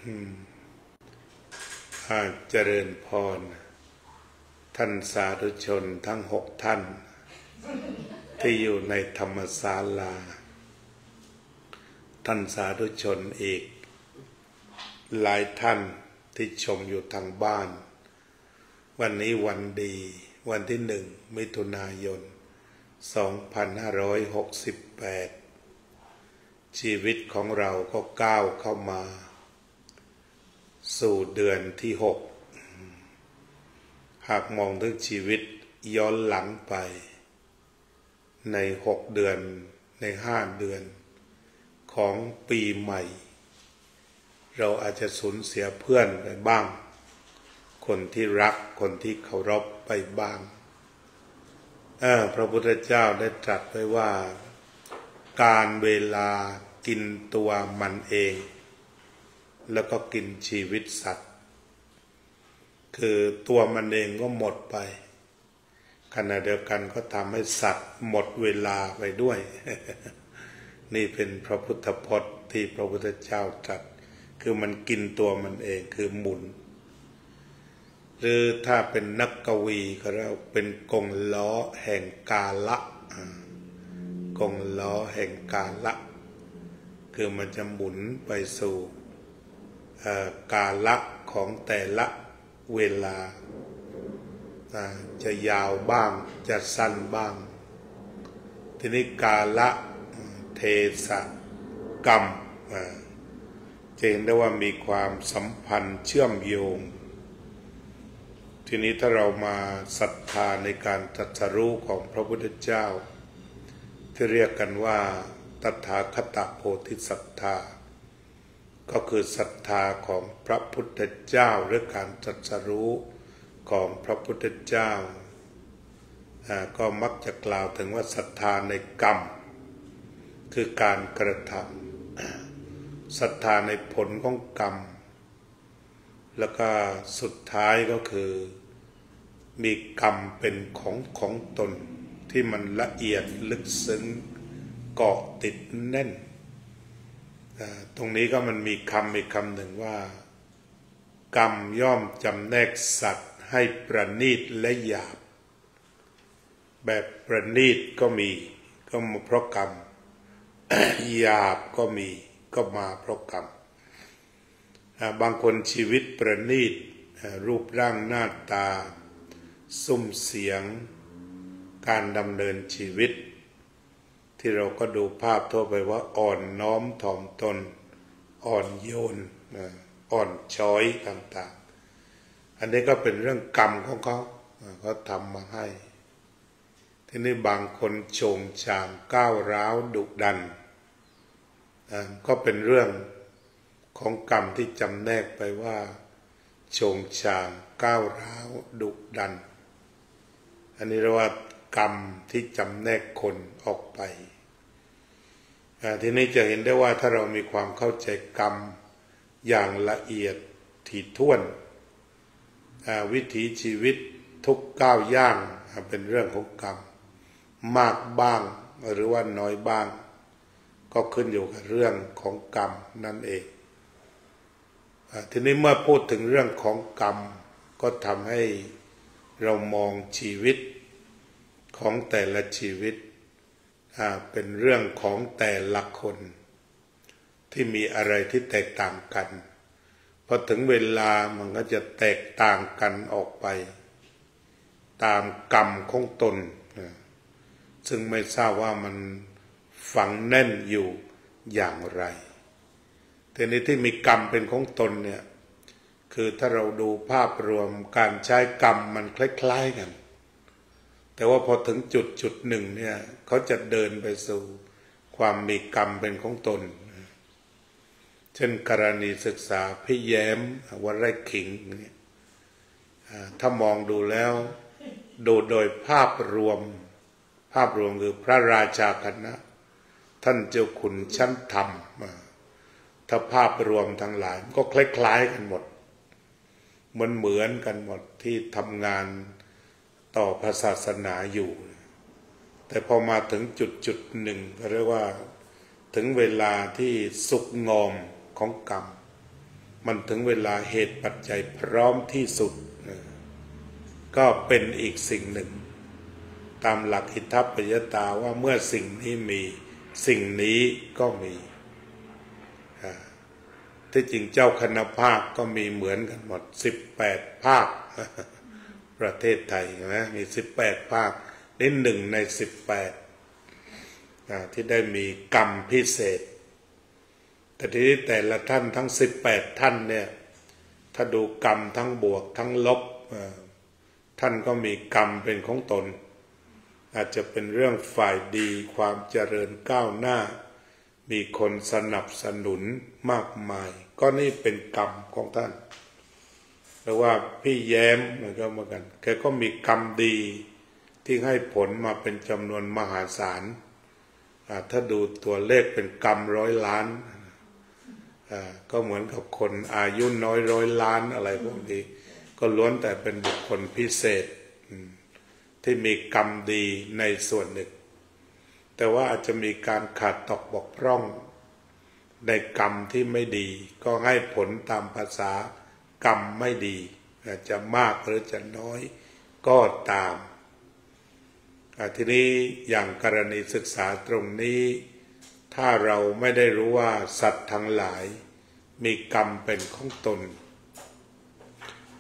เจริญพรท่านสาธุชนทั้ง6 ท่านที่อยู่ในธรรมศาลาท่านสาธุชนอีกหลายท่านที่ชมอยู่ทางบ้านวันนี้วันดีวันที่1 มิถุนายน 2568ชีวิตของเราก็ก้าวเข้ามาสู่เดือนที่6หากมองถึงชีวิตย้อนหลังไปใน6 เดือนใน5 เดือนของปีใหม่เราอาจจะสูญเสียเพื่อนไปบ้างคนที่รักคนที่เคารพไปบ้างพระพุทธเจ้าได้ตรัสไว้ว่าการเวลากินตัวมันเองแล้วก็กินชีวิตสัตว์คือตัวมันเองก็หมดไปขณะเดียวกันก็ทำให้สัตว์หมดเวลาไปด้วย นี่เป็นพระพุทธพจน์ที่พระพุทธเจ้าตรัสคือมันกินตัวมันเองคือหมุนหรือถ้าเป็นนักกวีก็เรียกเป็นกงล้อแห่งกาละกงล้อแห่งกาละคือมันจะหมุนไปสู่กาละของแต่ละเวลาจะยาวบ้างจะสั้นบ้างทีนี้กาละเทศะกรรมจะเห็นได้ว่ามีความสัมพันธ์เชื่อมโยงทีนี้ถ้าเรามาศรัทธาในการตรัสรู้ของพระพุทธเจ้าที่เรียกกันว่าตถาคตโพธิศรัทธาก็คือศรัทธาของพระพุทธเจ้าหรือการตรัสรู้ของพระพุทธเจ้าก็มักจะกล่าวถึงว่าศรัทธาในกรรมคือการกระทำศรัทธาในผลของกรรมแล้วก็สุดท้ายก็คือมีกรรมเป็นของตนที่มันละเอียดลึกซึ้งเกาะติดแน่นตรงนี้ก็มันมีคำอีกคำหนึ่งว่ากรรมย่อมจำแนกสัตว์ให้ประณีตและหยาบแบบประณีตก็มีก็มาเพราะกรรม หยาบก็มีก็มาเพราะกรรมบางคนชีวิตประณีตรูปร่างหน้าตาซุ้มเสียงการดำเนินชีวิตที่เราก็ดูภาพทั่วไปว่าอ่อนน้อมถ่อมตนอ่อนโยนอ่อนช้อยต่างๆอันนี้ก็เป็นเรื่องกรรมของเขาทำมาให้ทีนี้บางคนโฉงฉางก้าวร้าวดุดันก็เป็นเรื่องของกรรมที่จำแนกไปว่าโฉงฉางก้าวร้าวดุดันอันนี้เรียกว่ากรรมที่จำแนกคนออกไปทีนี้จะเห็นได้ว่าถ้าเรามีความเข้าใจกรรมอย่างละเอียดถี่ถ้วนวิถีชีวิตทุกก้าวย่างเป็นเรื่องของกรรมมากบ้างหรือว่าน้อยบ้างก็ขึ้นอยู่กับเรื่องของกรรมนั่นเองทีนี้เมื่อพูดถึงเรื่องของกรรมก็ทำให้เรามองชีวิตของแต่ละชีวิตเป็นเรื่องของแต่ละคนที่มีอะไรที่แตกต่างกันพอถึงเวลามันก็จะแตกต่างกันออกไปตามกรรมของตนซึ่งไม่ทราบว่ามันฝังแน่นอยู่อย่างไรแต่ในที่มีกรรมเป็นของตนเนี่ยคือถ้าเราดูภาพรวมการใช้กรรมมันคล้ายๆกันแต่ว่าพอถึงจุดหนึ่งเนี่ยเขาจะเดินไปสู่ความมีกรรมเป็นของตนเช่นกรณีศึกษาพี่แย้มวัดไร่ขิงเนี่ยถ้ามองดูแล้วดูโดยภาพรวมคือพระราชาคณะท่านเจ้าขุนชั้นธรรมถ้าภาพรวมทั้งหลายก็คล้ายๆกันหมดเหมือนกันหมดที่ทำงานต่อพระศาสนาอยู่แต่พอมาถึงจุดหนึ่งก็เรียกว่าถึงเวลาที่สุกงอมของกรรม มันถึงเวลาเหตุปัจจัยพร้อมที่สุดก็เป็นอีกสิ่งหนึ่งตามหลักอิทธัปปัจจตาว่าเมื่อสิ่งนี้มีสิ่งนี้ก็มีที่จริงเจ้าคณะภาคก็มีเหมือนกันหมด18ภาคประเทศไทยนะมี18ภาคนี่1 ใน 18ที่ได้มีกรรมพิเศษแต่ทีนี้แต่ละท่านทั้ง18ท่านเนี่ยถ้าดูกรรมทั้งบวกทั้งลบท่านก็มีกรรมเป็นของตนอาจจะเป็นเรื่องฝ่ายดีความเจริญก้าวหน้ามีคนสนับสนุนมากมายก็นี่เป็นกรรมของท่านหรือว่าพี่แย้มมันก็เหมือนกันแกก็มีกรรมดีที่ให้ผลมาเป็นจำนวนมหาศาลถ้าดูตัวเลขเป็นกรรม100 ล้านก็เหมือนกับคนอายุน้อย100 ล้านอะไรพวกนี้ก็ล้วนแต่เป็นบุคคลพิเศษที่มีกรรมดีในส่วนหนึ่งแต่ว่าอาจจะมีการขาดตกบกพร่องในกรรมที่ไม่ดีก็ให้ผลตามภาษากรรมไม่ดีอาจจะมากหรือจะน้อยก็ตามทีนี้อย่างกรณีศึกษาตรงนี้ถ้าเราไม่ได้รู้ว่าสัตว์ทั้งหลายมีกรรมเป็นของตน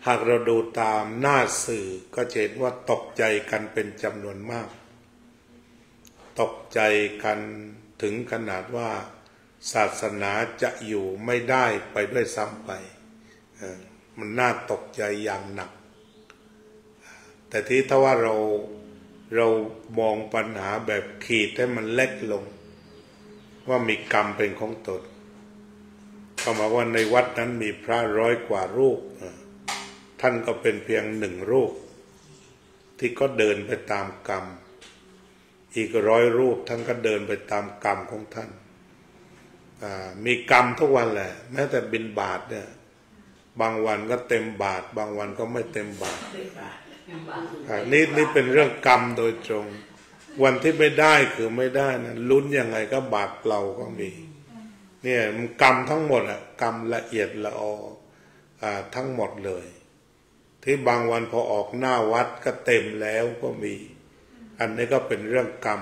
หากเราดูตามหน้าสื่อก็จะเห็นว่าตกใจกันเป็นจำนวนมากตกใจกันถึงขนาดว่าศาสนาจะอยู่ไม่ได้ไปด้วยซ้ำไปมันน่าตกใจอย่างหนักแต่ที่ถ้าว่าเรามองปัญหาแบบขีดให้มันเล็กลงว่ามีกรรมเป็นของตนเข้ามาว่าในวัดนั้นมีพระ100 กว่ารูปท่านก็เป็นเพียง1 รูปที่ก็เดินไปตามกรรมอีก100 รูปท่านก็เดินไปตามกรรมของท่านมีกรรมทุกวันแหละแม้แต่บิณฑบาตเนี่ยบางวันก็เต็มบาตรบางวันก็ไม่เต็มบาตรนี่เป็นเรื่องกรรมโดยตรงวันที่ไม่ได้คือไม่ได้นะลุ้นยังไงก็บาปเปล่าก็มีเนี่ยมันกรรมทั้งหมดอะกรรมละเอียดละออทั้งหมดเลยที่บางวันพอออกหน้าวัดก็เต็มแล้วก็มีอันนี้ก็เป็นเรื่องกรรม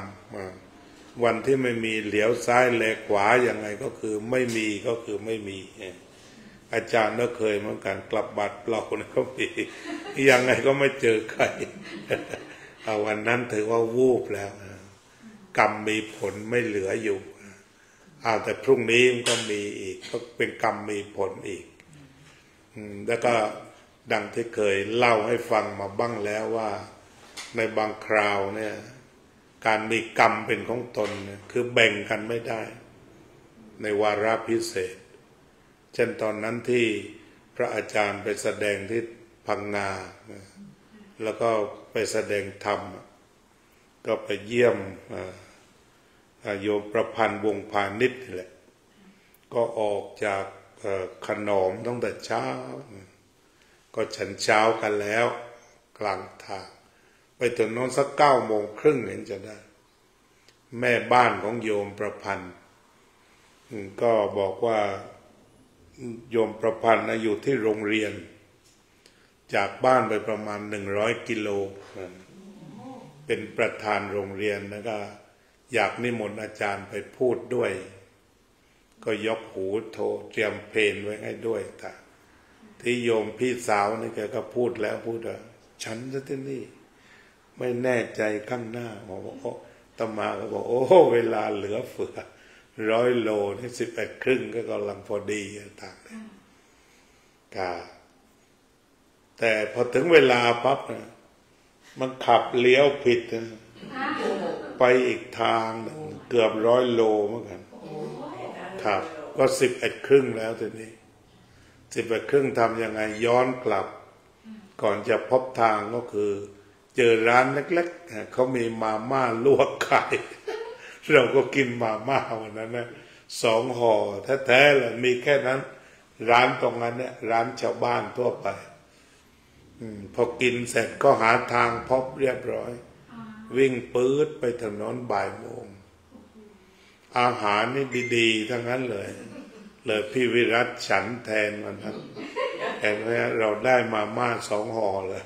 วันที่ไม่มีเหลียวซ้ายแลขวายังไงก็คือไม่มีก็คือไม่มีอาจารย์ก็เคยเหมือนกันกลับบาตรเปล่านะก็มียังไงก็ไม่เจอใครวันนั้นถือว่าวูบแล้วกรรมมีผลไม่เหลืออยู่แต่พรุ่งนี้มันก็มีอีกก็เป็นกรรมมีผลอีกแล้วก็ดังที่เคยเล่าให้ฟังมาบ้างแล้วว่าในบางคราวเนี่ยการมีกรรมเป็นของตนคือแบ่งกันไม่ได้ในวาระพิเศษเช่นตอนนั้นที่พระอาจารย์ไปแสดงที่พังงาแล้วก็ไปแสดงธรรมก็ไปเยี่ยมโยมประพันธ์วงพาณิชย์นี่แหละก็ออกจากขนอมตั้งแต่เช้าก็ฉันเช้ากันแล้วกลางทางไปถึงโน้นสัก9:30เห็นจะได้แม่บ้านของโยมประพันธ์ก็บอกว่าโยมประพันธ์อยู่ที่โรงเรียนจากบ้านไปประมาณ100 กิโลเป็นประธานโรงเรียนแล้วก็อยากนิมนต์อาจารย์ไปพูดด้วยก็ยกหูโทรเตรียมเพลงไว้ให้ด้วยแต่ที่โยมพี่สาวนี่แกก็พูดแล้วพูดว่าฉันจะที่นี่ไม่แน่ใจข้างหน้าบอกว่าตมาก็บอกโอ้เวลาเหลือเฟือ100 โลนี่11:30ก็กำลังพอดีต่างๆแต่พอถึงเวลาปั๊บนะมันขับเลี้ยวผิดนะไปอีกทางเกือบ100 โลเหมือนกันครับก็11:30แล้วทีนี้11:30ทำยังไงย้อนกลับก่อนจะพบทางก็คือเจอร้านเล็กๆเขามีมาม่าลวกขายเราก็กินมาม่าวันนั้นนะ2 ห่อแท้ๆเลยมีแค่นั้นร้านตรงนั้นเนี่ยร้านชาวบ้านทั่วไปพอกินเสร็จก็หาทางพบเรียบร้อยวิ่งปื๊ดไปถนนบ่ายโมงอาหารนี่ดีๆทั้งนั้นเลย เลยพี่วิรัตฉันแทนมันนะเห็นไหมเราได้มาม่า2 ห่อเลย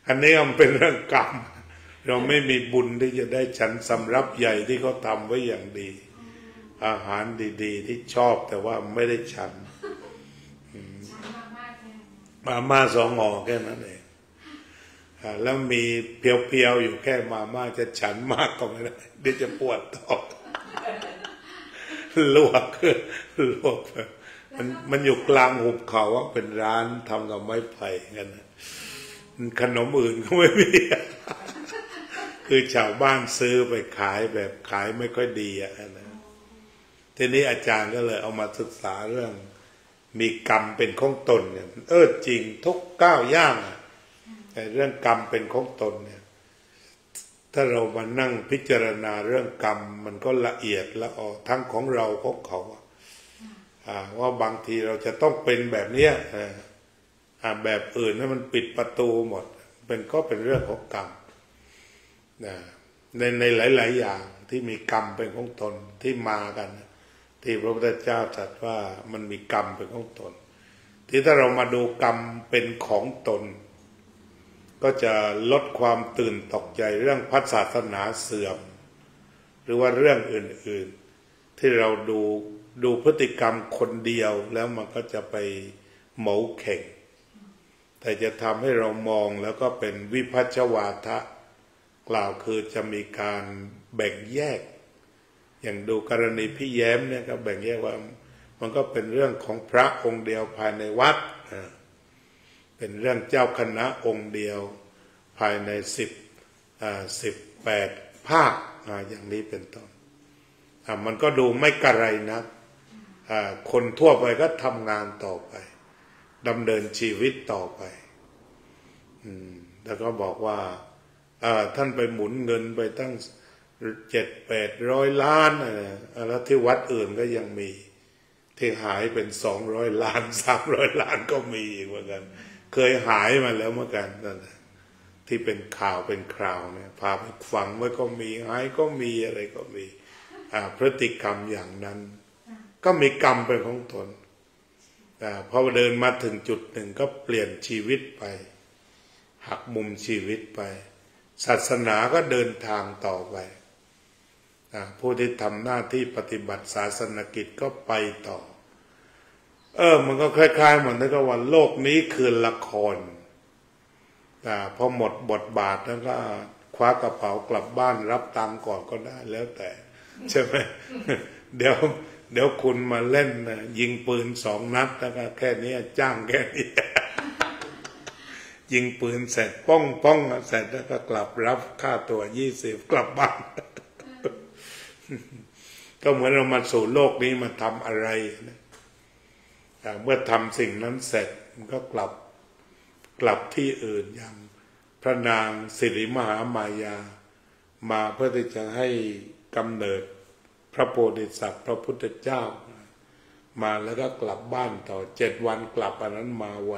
อันนี้มันเป็นเรื่องกรรมเราไม่มีบุญที่จะได้ฉันสำรับใหญ่ที่เขาทำไว้อย่างดี อาหารดีๆที่ชอบแต่ว่าไม่ได้ฉันมาม่า2 ห่อแค่นั้นเองแล้วมีเพียวๆอยู่แค่มาม่าจะฉันมากก็ไม่ได้เดี๋ยวจะปวดท้องลวกมันอยู่กลางหุบเขาเป็นร้านทำกับไม้ไผ่กันขนมอื่นก็ไม่มีคือชาวบ้านซื้อไปขายแบบขายไม่ค่อยดีนะทีนี้อาจารย์ก็เลยเอามาศึกษาเรื่องมีกรรมเป็นของตนเนี่ยจริงทุกก้าวย่างแต่เรื่องกรรมเป็นของตนเนี่ยถ้าเรามานั่งพิจารณาเรื่องกรรมมันก็ละเอียดละออทั้งของเราของเขาว่าบางทีเราจะต้องเป็นแบบเนี้ยแบบอื่นให้มันปิดประตูหมดก็เป็นเรื่องของกรรมในหลายๆอย่างที่มีกรรมเป็นของตนที่มากันที่พระพุทธเจ้าตรัสว่ามันมีกรรมเป็นของตนที่ถ้าเรามาดูกรรมเป็นของตนก็จะลดความตื่นตกใจเรื่องพุทธศาสนาเสื่อมหรือว่าเรื่องอื่นๆที่เราดูพฤติกรรมคนเดียวแล้วมันก็จะไปเหมาเข่งแต่จะทำให้เรามองแล้วก็เป็นวิภัชชวาทะกล่าวคือจะมีการแบ่งแยกอย่างดูกรณีพี่แย้มเนี่ยก็แบ่งแยกว่ามันก็เป็นเรื่องของพระองค์เดียวภายในวัดเป็นเรื่องเจ้าคณะองค์เดียวภายใน18 ภาคอย่างนี้เป็นต้นมันก็ดูไม่กระไรนักคนทั่วไปก็ทำงานต่อไปดำเนินชีวิตต่อไปแล้วก็บอกว่าท่านไปหมุนเงินไปตั้ง700-800 ล้านแล้วที่วัดอื่นก็ยังมีที่หายเป็น200 ล้าน300 ล้านก็มีอีกเหมือนกันเคยหายมาแล้วเหมือนกันนั่นแหละที่เป็นข่าวเป็นคราวเนี่ยพาไปฝังไว้ก็มีหายก็มีอะไรก็มีพฤติกรรมอย่างนั้นก็มีกรรมเป็นของตนพอเดินมาถึงจุดหนึ่งก็เปลี่ยนชีวิตไปหักมุมชีวิตไปศาสนาก็เดินทางต่อไปผู้ที่ทำหน้าที่ปฏิบัติศาสนกิจก็ไปต่อมันก็คล้ายๆเหมือนกับว่าโลกนี้คือละครพอหมดบทบาทแล้วก็คว้ากระเป๋ากลับบ้านรับตังค์ก่อนก็ได้แล้วแต่ใช่ไหม เดี๋ยวคุณมาเล่นยิงปืน2 นัดแล้วก็แค่นี้จ้างแค่นี้ ยิงปืนเสร็จป้องเสร็จแล้วก็กลับรับค่าตัว20กลับบ้าน ก็เหมือนเรามาสู่โลกนี้มาทำอะไรนะเมื่อทำสิ่งนั้นเสร็จมันก็กลับที่อื่นอย่างพระนางสิริมหามายามาเพื่อที่จะให้กำเนิดพระโพธิสัตว์พระพุทธเจ้ามาแล้วก็กลับบ้านต่อ7 วันกลับอันนั้นมาไว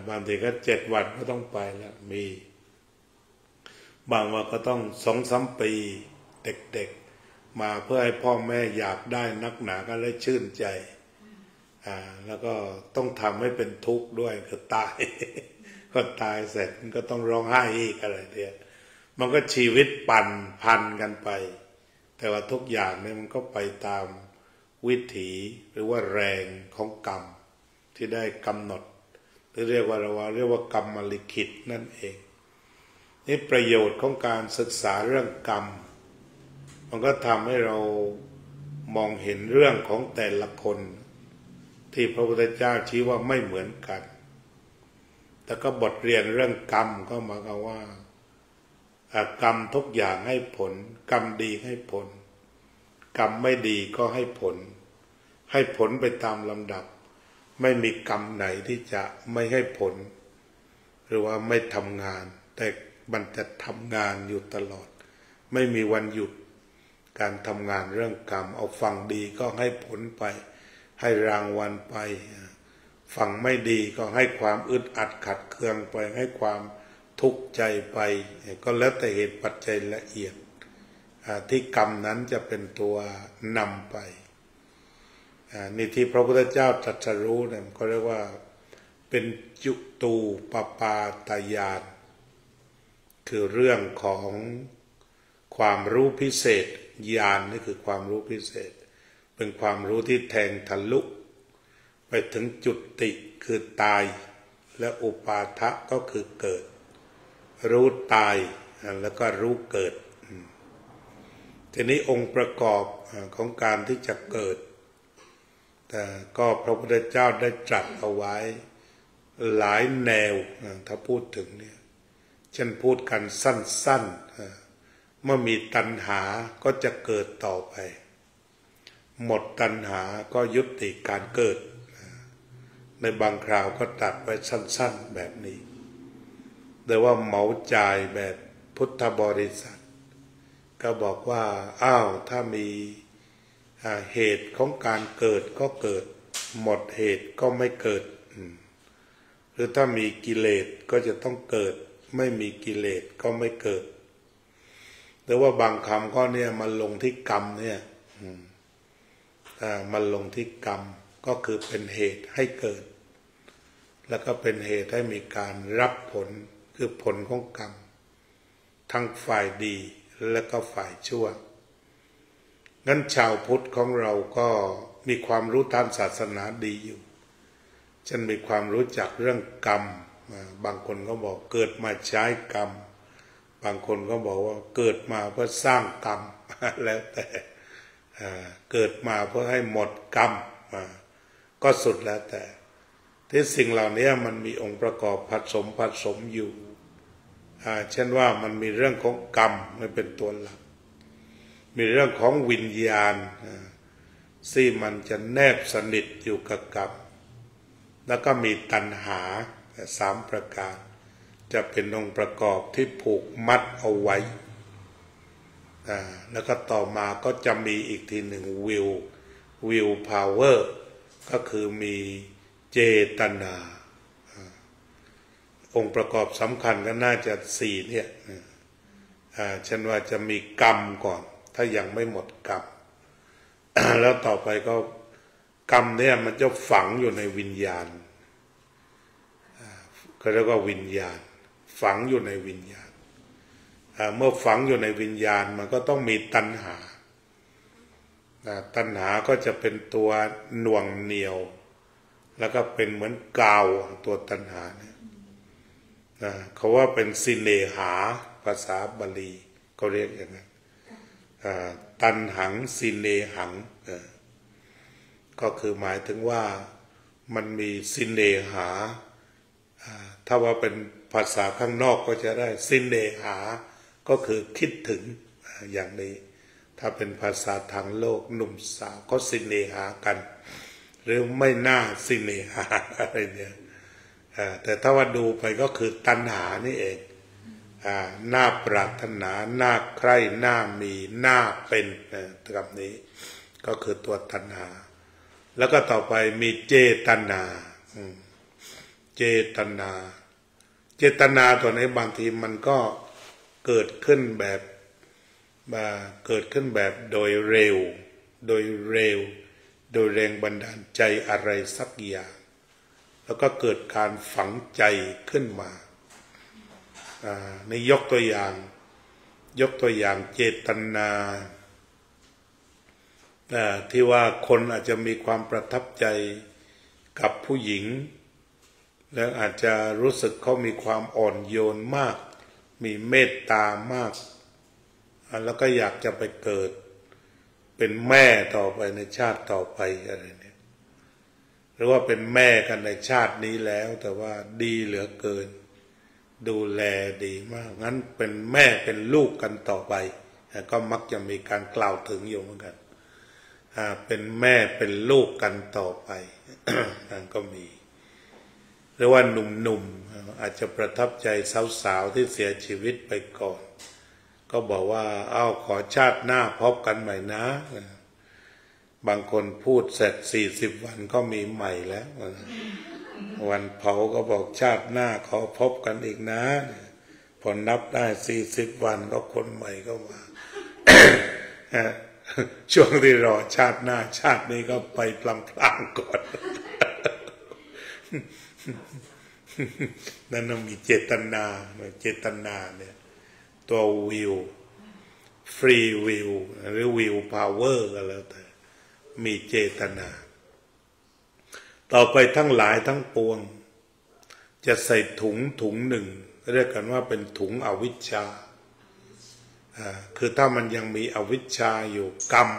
บางทีก็7 วันก็ต้องไปแล้วมีบางวันก็ต้อง2-3 ปีเด็กๆมาเพื่อให้พ่อแม่อยากได้นักหนาก็เลยชื่นใจแล้วก็ต้องทำให้เป็นทุกข์ด้วยคือตาย ก็ตายเสร็จมันก็ต้องร้องไห้อีกอะไรเนี่ยมันก็ชีวิตพันกันไปแต่ว่าทุกอย่างเนี่ยมันก็ไปตามวิถีหรือว่าแรงของกรรมที่ได้กำหนดหรือเรียกว่ากรรมลิขิตนั่นเองนี่ประโยชน์ของการศึกษาเรื่องกรรมมันก็ทำให้เรามองเห็นเรื่องของแต่ละคนที่พระพุทธเจ้าชี้ว่าไม่เหมือนกันแต่ก็บทเรียนเรื่องกรรมก็หมายความว่ากรรมทุกอย่างให้ผลกรรมดีให้ผลกรรมไม่ดีก็ให้ผลไปตามลำดับไม่มีกรรมไหนที่จะไม่ให้ผลหรือว่าไม่ทำงานแต่มันจะทำงานอยู่ตลอดไม่มีวันหยุดการทำงานเรื่องกรรมเอาฝั่งดีก็ให้ผลไปให้รางวัลไปฝั่งไม่ดีก็ให้ความอึดอัดขัดเคืองไปให้ความทุกข์ใจไปก็แล้วแต่เหตุปัจจัยละเอียด ที่กรรมนั้นจะเป็นตัวนำไปนี่ที่พระพุทธเจ้าตรัสรู้เนี่ยเขาเรียกว่าเป็นจุตูปปาตญาณคือเรื่องของความรู้พิเศษญาณนี่คือความรู้พิเศษเป็นความรู้ที่แทงทะลุไปถึงจุติคือตายและอุปาทะก็คือเกิดรู้ตายแล้วก็รู้เกิดทีนี้องค์ประกอบของการที่จะเกิดแต่ก็พระพุทธเจ้าได้ตรัสเอาไว้หลายแนวถ้าพูดถึงเนี่ยเช่นพูดกันสั้นๆเมื่อมีตัณหาก็จะเกิดต่อไปหมดตัณหาก็ยุติการเกิดในบางคราวก็ตัดไว้สั้นๆแบบนี้แต่ว่าเหมาจ่ายแบบพุทธบริษัทก็บอกว่าถ้ามีเหตุของการเกิดก็เกิดหมดเหตุก็ไม่เกิดหรือถ้ามีกิเลสก็จะต้องเกิดไม่มีกิเลสก็ไม่เกิดแต่ว่าบางคำก็เนี่ยมันลงที่กรรมเนี่ยมันลงที่กรรมก็คือเป็นเหตุให้เกิดแล้วก็เป็นเหตุให้มีการรับผลคือผลของกรรมทั้งฝ่ายดีและก็ฝ่ายชั่วงั้นชาวพุทธของเราก็มีความรู้ทางศาสนาดีอยู่ฉันมีความรู้จักเรื่องกรรมบางคนก็บอกเกิดมาใช้กรรมบางคนก็บอกว่าเกิดมาเพื่อสร้างกรรมแล้วแต่เกิดมาเพื่อให้หมดกรรมก็สุดแล้วแต่ที่สิ่งเหล่านี้มันมีองค์ประกอบผสมอยู่เช่นว่ามันมีเรื่องของกรรมไม่เป็นตัวหลักมีเรื่องของวิญญาณที่มันจะแนบสนิทอยู่กับกรรมแล้วก็มีตัณหา3ประการจะเป็นองค์ประกอบที่ผูกมัดเอาไว้แล้วก็ต่อมาก็จะมีอีกทีหนึ่งวิวพาวเวอร์ก็คือมีเจตนาองค์ประกอบสำคัญก็น่าจะ4เนี่ยเช่นว่าจะมีกรรมก่อนถ้ายังไม่หมดกรรม แล้วต่อไปก็กรรมเนี่ยมันจะฝังอยู่ในวิญญาณก็เรียกว่าวิญญาณฝังอยู่ในวิญญาณเมื่อฝังอยู่ในวิญญาณมันก็ต้องมีตัณหาตัณหาก็จะเป็นตัวหน่วงเหนี่ยวแล้วก็เป็นเหมือนกาวตัวตัณหาเนี่ยเขาว่าเป็นสิเนหาภาษาบาลีเขาเรียกอย่างนั้นตัณหังสิเนหังก็คือหมายถึงว่ามันมีสิเนหาถ้าว่าเป็นภาษาข้างนอกก็จะได้สิเนหาก็คือคิดถึงอย่างนี้ถ้าเป็นภาษาทางโลกหนุ่มสาวก็สิเนหากันหรือไม่น่าสิเนหาอะไรเนี่ยแต่ถ้าว่าดูไปก็คือตัณหานี่เองน่าปรารถนาน่าใคร่น่ามีน่าเป็นคำนี้ก็คือตัวตัณหาแล้วก็ต่อไปมีเจตนาเจตนาตัวนี้บางทีมันก็เกิดขึ้นแบบโดยเร็วโดยแรงบันดาลใจอะไรสักอย่างแล้วก็เกิดการฝังใจขึ้นมาในยกตัวอย่างเจตนาที่ว่าคนอาจจะมีความประทับใจกับผู้หญิงแล้วอาจจะรู้สึกเขามีความอ่อนโยนมากมีเมตตามากแล้วก็อยากจะไปเกิดเป็นแม่ต่อไปในชาติต่อไปอะไรเนี่ยหรือว่าเป็นแม่กันในชาตินี้แล้วแต่ว่าดีเหลือเกินดูแลดีมากงั้นเป็นแม่เป็นลูกกันต่อไปก็มักจะมีการกล่าวถึงอยู่เหมือนกันเป็นแม่เป็นลูกกันต่อไป ก็มีหรือว่าหนุ่มๆอาจจะประทับใจสาวๆที่เสียชีวิตไปก่อนก็บอกว่าขอชาติหน้าพบกันใหม่นะบางคนพูดเสร็จ40 วันก็มีใหม่แล้ววันเผาก็บอกชาติหน้าขอพบกันอีกนะพอนับได้40 วันก็คนใหม่ก็มา ช่วงที่รอชาติหน้าชาตินี้ก็ไปพลางๆก่อนนั่นมีเจตนาเนี่ยตัววิวฟรีวิวหรือวิวพาวเวอร์ก็แล้วแต่มีเจตนาต่อไปทั้งหลายทั้งปวงจะใส่ถุงหนึ่งเรียกกันว่าเป็นถุงอวิชชาคือถ้ามันยังมีอวิชชาอยู่กรรม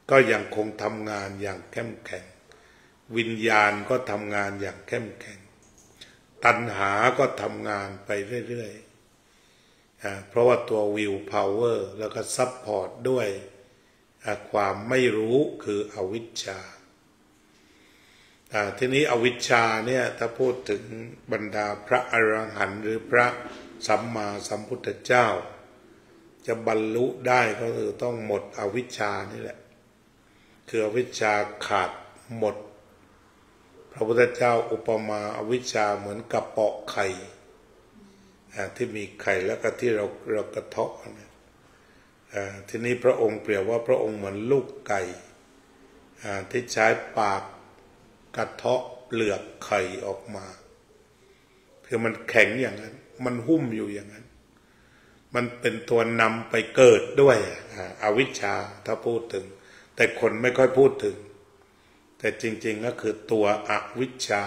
ก็ยังคงทำงานอย่างเข้มแข็งวิญญาณก็ทำงานอย่างเข้มแข็งตัณหาก็ทำงานไปเรื่อยๆเพราะว่าตัววิวพาวเวอร์แล้วก็ซัพพอร์ตด้วยความไม่รู้คืออวิชชาทีนี้อวิชชาเนี่ยถ้าพูดถึงบรรดาพระอรหันต์หรือพระสัมมาสัมพุทธเจ้าจะบรรลุได้ก็คือต้องหมดอวิชชานี่แหละคืออวิชชาขาดหมดพระพุทธเจ้าอุปมาอวิชชาเหมือนกระเปาะไข่ที่มีไข่แล้วก็ที่เรากระเทาะเนี่ยทีนี้พระองค์เปรียบว่าพระองค์เหมือนลูกไก่ที่ใช้ปากกระเทาะเปลือกไข่ออกมาคือมันแข็งอย่างนั้นมันหุ้มอยู่อย่างนั้นมันเป็นตัวนำไปเกิดด้วยอวิชชาถ้าพูดถึงแต่คนไม่ค่อยพูดถึงแต่จริงๆก็คือตัวอวิชชา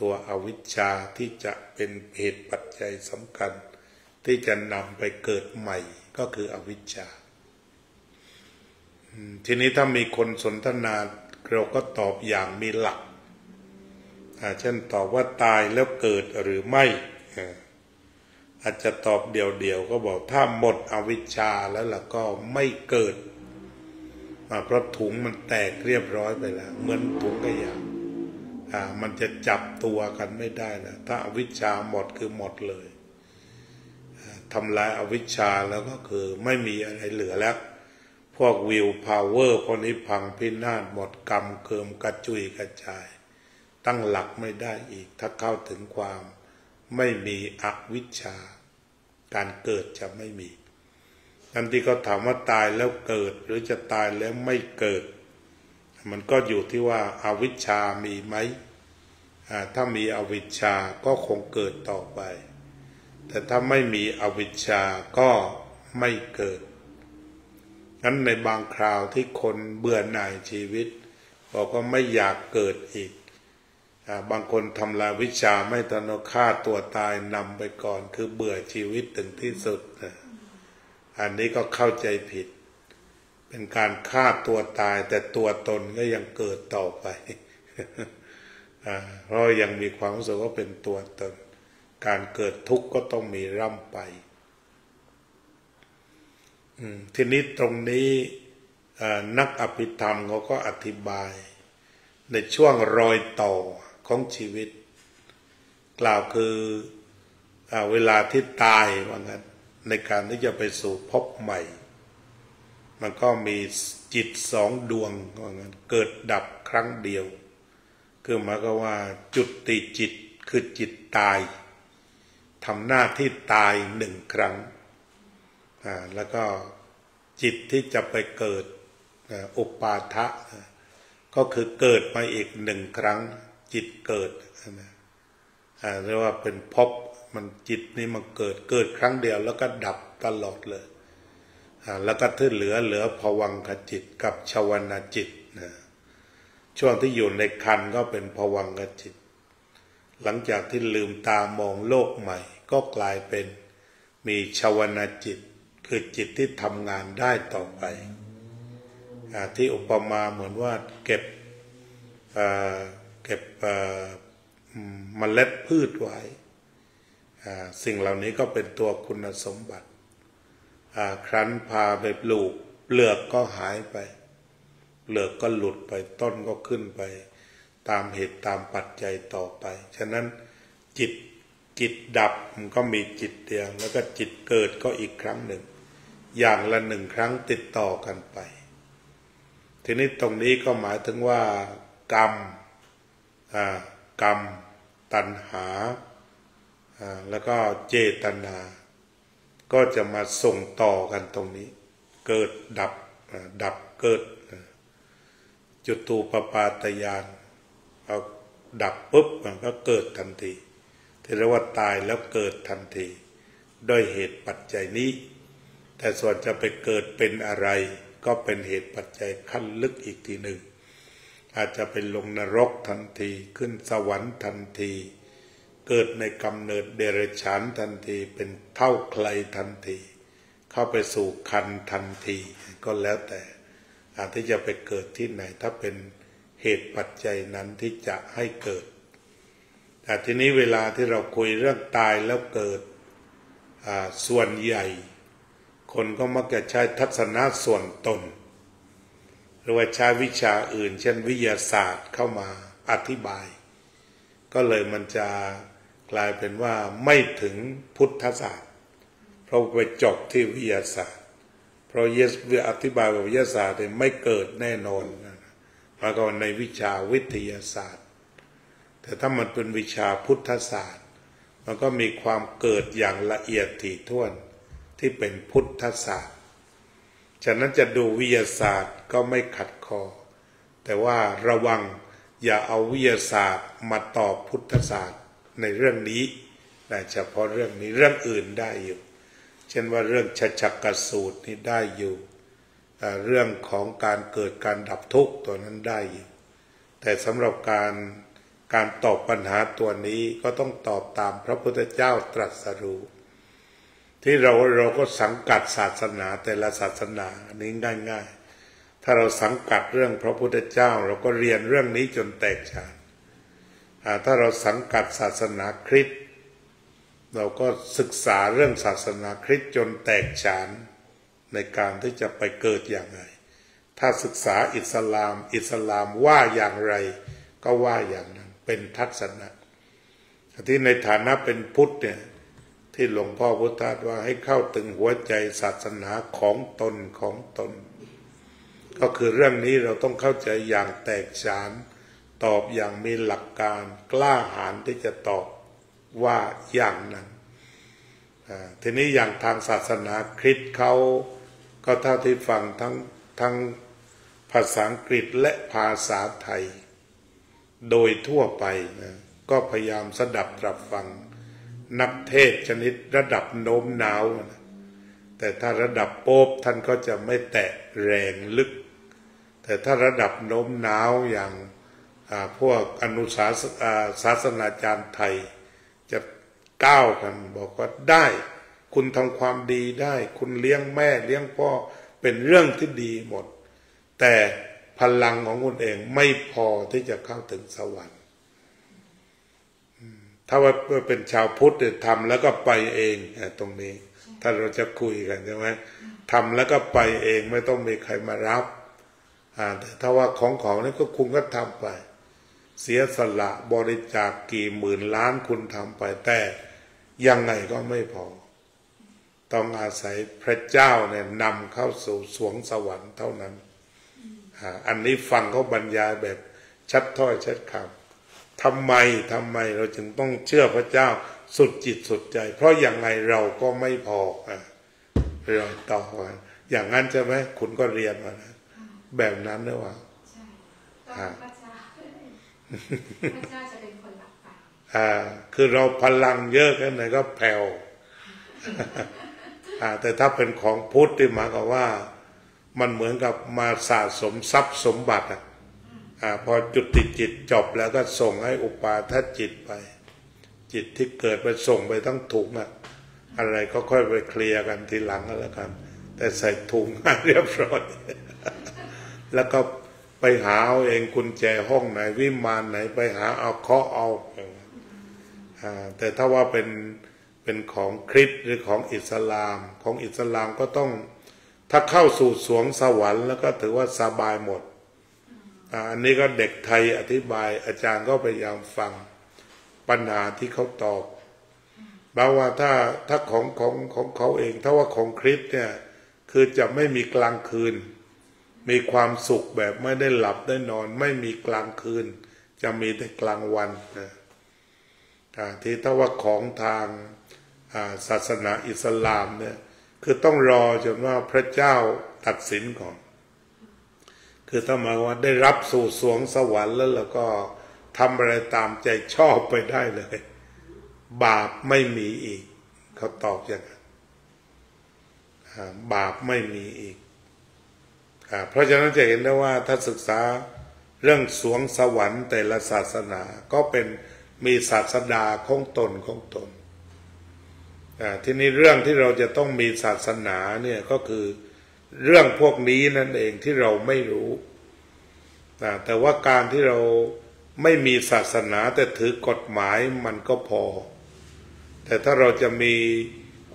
ตัวอวิชชาที่จะเป็นเหตุปัจจัยสำคัญที่จะนำไปเกิดใหม่ก็คืออวิชชาทีนี้ถ้ามีคนสนทนาเราก็ตอบอย่างมีหลักเช่นตอบว่าตายแล้วเกิดหรือไม่อาจจะตอบเดี่ยวๆก็บอกถ้าหมดอวิชชาแล้วล่ะก็ไม่เกิดเพราะถุงมันแตกเรียบร้อยไปแล้วเหมือนถุงขยะมันจะจับตัวกันไม่ได้แล้วถ้าอวิชชาหมดคือหมดเลยทำลายอวิชชาแล้วก็คือไม่มีอะไรเหลือแล้วพวกวิวพาวเวอร์พวกนี้พังพินาศหมดกรรมเกิมกระจุยกระจายตั้งหลักไม่ได้อีกถ้าเข้าถึงความไม่มีอวิชชาการเกิดจะไม่มีทันที่เขาถามว่าตายแล้วเกิดหรือจะตายแล้วไม่เกิดมันก็อยู่ที่ว่าอวิชชามีไหมถ้ามีอวิชชาก็คงเกิดต่อไปแต่ถ้าไม่มีอวิชชาก็ไม่เกิดงั้นในบางคราวที่คนเบื่อหน่ายชีวิตบอกว่าไม่อยากเกิดอีกบางคนทำลายวิชาไม่ทันฆ่าตัวตายนำไปก่อนคือเบื่อชีวิตถึงที่สุดอันนี้ก็เข้าใจผิดเป็นการฆ่าตัวตายแต่ตัวตนก็ยังเกิดต่อไปเพราะยังมีความรู้สึกว่าเป็นตัวตนการเกิดทุกข์ก็ต้องมีร่ำไปทีนี้ตรงนี้นักอภิธรรมเขาก็อธิบายในช่วงรอยต่อของชีวิตกล่าวคือเวลาที่ตายว่างั้นในการที่จะไปสู่ภพใหม่มันก็มีจิตสองดวงว่างั้นเกิดดับครั้งเดียวคือหมายความว่าจุติจิตคือจิตตายทำหน้าที่ตายหนึ่งครั้งแล้วก็จิตที่จะไปเกิดอุปาทะก็คือเกิดมาอีกหนึ่งครั้งจิตเกิดเรียกว่าเป็นภพมันจิตนี่มันเกิดครั้งเดียวแล้วก็ดับตลอดเลยแล้วก็ที่เหลือภวังคจิตกับชวนาจิตช่วงที่อยู่ในครรภ์ก็เป็นภวังคจิตหลังจากที่ลืมตามองโลกใหม่ก็กลายเป็นมีชวนาจิตคือจิตที่ทำงานได้ต่อไปที่อุปมาเหมือนว่าเก็บเมล็ดพืชไว้สิ่งเหล่านี้ก็เป็นตัวคุณสมบัติครั้นพาไปปลูกเปลือกก็หายไปเปลือกก็หลุดไปต้นก็ขึ้นไปตามเหตุตามปัจจัยต่อไปฉะนั้นจิตดับมันก็มีจิตเดียวแล้วก็จิตเกิดก็อีกครั้งหนึ่งอย่างละหนึ่งครั้งติดต่อกันไปทีนี้ตรงนี้ก็หมายถึงว่ากรรมตัณหาแล้วก็เจตนา ก็จะมาส่งต่อกันตรงนี้เกิดดับดับเกิดจุตูปปาตยานเอาดับปุ๊บมันก็เกิดทันทีที่เรียกว่าตายแล้วเกิดทันทีด้วยเหตุปัจจัยนี้แต่ส่วนจะไปเกิดเป็นอะไรก็เป็นเหตุปัจจัยขั้นลึกอีกทีหนึ่งอาจจะเป็นลงนรกทันทีขึ้นสวรรค์ทันทีเกิดในกำเนิดเดรัจฉานทันทีเป็นเท่าใครทันทีเข้าไปสู่คันทันทีก็แล้วแต่อาจที่จะไปเกิดที่ไหนถ้าเป็นเหตุปัจจัยนั้นที่จะให้เกิดแต่ทีนี้เวลาที่เราคุยเรื่องตายแล้วเกิดส่วนใหญ่คนก็มักจะใช้ทัศนะส่วนตนหรือว่าใช้วิชาอื่นเช่นวิทยาศาสตร์เข้ามาอธิบายก็เลยมันจะกลายเป็นว่าไม่ถึงพุทธศาสตร์เพราะไปจบที่วิทยาศาสตร์เพราะอธิบายว่าวิทยาศาสตร์ไม่เกิดแน่นอนมาก่อนในวิชาวิทยาศาสตร์แต่ถ้ามันเป็นวิชาพุทธศาสตร์มันก็มีความเกิดอย่างละเอียดถี่ถ้วนที่เป็นพุทธศาสตร์ฉะนั้นจะดูวิทยาศาสตร์ก็ไม่ขัดคอแต่ว่าระวังอย่าเอาวิทยาศาสตร์มาตอบพุทธศาสตร์ในเรื่องนี้แต่เฉพาะเรื่องนี้เรื่องอื่นได้อยู่เช่นว่าเรื่องชักกสูตรนี่ได้อยู่เรื่องของการเกิดการดับทุกข์ตัวนั้นได้อยู่แต่สำหรับการตอบปัญหาตัวนี้ก็ต้องตอบตามพระพุทธเจ้าตรัสรู้ที่เราก็สังกัดศาสนาแต่ละศาสนาอันนี้ง่ายๆถ้าเราสังกัดเรื่องพระพุทธเจ้าเราก็เรียนเรื่องนี้จนแตกฉานถ้าเราสังกัดศาสนาคริสต์เราก็ศึกษาเรื่องศาสนาคริสต์จนแตกฉานในการที่จะไปเกิดอย่างไรถ้าศึกษาอิสลามว่าอย่างไรก็ว่าอย่างนั้นเป็นทัศนะที่ในฐานะเป็นพุทธเนี่ยที่หลวงพ่อพุทธทาสว่าให้เข้าถึงหัวใจศาสนาของตนก็คือเรื่องนี้เราต้องเข้าใจอย่างแตกฉานตอบอย่างมีหลักการกล้าหาญที่จะตอบว่าอย่างนั้นทีนี้อย่างทางศาสนาคริสต์เขาก็เท่าที่ฟังทั้งภาษาอังกฤษและภาษาไทยโดยทั่วไปนะก็พยายามสดับตรับฟังนักเทศชนิดระดับโน้มน้าวนะแต่ถ้าระดับโป๊ปท่านก็จะไม่แตะแรงลึกแต่ถ้าระดับโน้มน้าวอย่างพวกศาสนาจารย์ไทยจะก้าวกันบอกว่าได้คุณทำความดีได้คุณเลี้ยงแม่เลี้ยงพ่อเป็นเรื่องที่ดีหมดแต่พลังของคุณเองไม่พอที่จะเข้าถึงสวรรค์ถ้าว่าเป็นชาวพุทธทำแล้วก็ไปเองตรงนี้ถ้าเราจะคุยกันใช่ไหมทำแล้วก็ไปเองไม่ต้องมีใครมารับแต่ถ้าว่าของนี่ก็คุณก็ทำไปเสียสละบริจาคกี่หมื่นล้านคุณทำไปแต่ยังไงก็ไม่พอต้องอาศัยพระเจ้าเนี่ยนำเข้าสู่สวงสวรรค์เท่านั้นอันนี้ฟังเขาบรรยายแบบชัดถ้อยชัดคำทำไมเราจึงต้องเชื่อพระเจ้าสุดจิตสุดใจเพราะอย่างไรเราก็ไม่พอเราต่ออย่างนั้นใช่ไหมคุณก็เรียนมานะแบบนั้นหรือเปล่าใช่พระเจ้าจะเป็นคนหลักการคือเราพลังเยอะแค่ไหนก็แผ่วแต่ถ้าเป็นของพุทธที่หมายความว่ามันเหมือนกับมาสะสมทรัพย์สมบัติพอจุติจิตจบแล้วก็ส่งให้อุปาทจิตไปจิตที่เกิดไปส่งไปทั้งถุงอะไรก็ค่อยไปเคลียร์กันทีหลังก็แล้วกันแต่ใส่ถุงมาเรียบร้อยแล้วก็ไปหาเอาเองกุญแจห้องไหนวิมานไหนไปหาเอาเคาะเอาแต่ถ้าว่าเป็นของคริสต์หรือของอิสลามก็ต้องถ้าเข้าสู่สวงสวรรค์แล้วก็ถือว่าสบายหมดอันนี้ก็เด็กไทยอธิบายอาจารย์ก็พยายามฟังปัญหาที่เขาตอบบอกว่าถ้าของเขาเองถ้าว่าของคริสต์เนี่ยคือจะไม่มีกลางคืนมีความสุขแบบไม่ได้หลับได้นอนไม่มีกลางคืนจะมีแต่กลางวันนะที่ถ้าว่าของทาง ศาสนาอิสลามเนี่ยคือต้องรอจนว่าพระเจ้าตัดสินก่อนคือถ้ามาว่าได้รับสู่สวงสวรรค์แล้วก็ทำอะไรตามใจชอบไปได้เลยบาปไม่มีอีกเขาตอบอย่างนั้นบาปไม่มีอีกเพราะฉะนั้นจะเห็นได้ว่าถ้าศึกษาเรื่องสวงสวรรค์แต่ละศาสนาก็เป็นมีศาสดาของตนทีนี้เรื่องที่เราจะต้องมีศาสนาเนี่ยก็คือเรื่องพวกนี้นั่นเองที่เราไม่รู้แต่ว่าการที่เราไม่มีศาสนาแต่ถือกฎหมายมันก็พอแต่ถ้าเราจะมี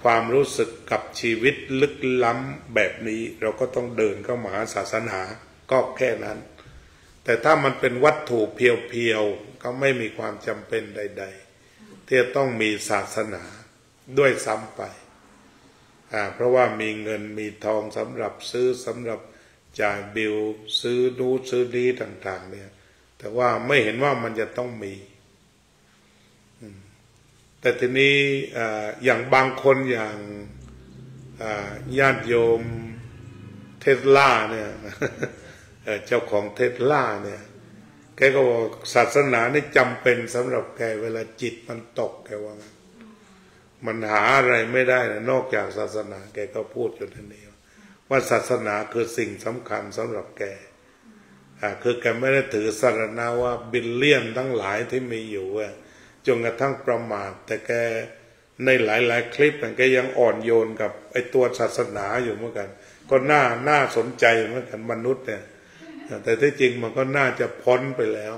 ความรู้สึกกับชีวิตลึกล้ำแบบนี้เราก็ต้องเดินเข้ามาหาศาสนาก็แค่นั้นแต่ถ้ามันเป็นวัตถุเพียวๆก็ไม่มีความจำเป็นใดๆที่จะต้องมีศาสนาด้วยซ้ำไปเพราะว่ามีเงินมีทองสำหรับซื้อสำหรับจ่ายบิลซื้อนู้นซื้อนี้ต่างๆเนี่ยแต่ว่าไม่เห็นว่ามันจะต้องมีแต่ทีนี้อย่างบางคนอย่างญาติโยมเทสลาเนี่ยเจ้าของเทสลาเนี่ยแกก็บอกศาสนานี่จำเป็นสำหรับแกเวลาจิตมันตกแกว่ามันหาอะไรไม่ได้นะนอกจากศาสนาแกก็พูดอยู่ทันทีว่าศาสนาคือสิ่งสำคัญสำหรับแกคือแกไม่ได้ถือสารณะว่าบิลเลียนทั้งหลายที่มีอยู่จนกระทั่งประมาทแต่แกในหลายๆคลิปแกยังอ่อนโยนกับไอ้ตัวศาสนาอยู่เหมือนกันก็น่าสนใจเหมือนกันมนุษย์เนี่ยแต่ที่จริงมันก็น่าจะพ้นไปแล้ว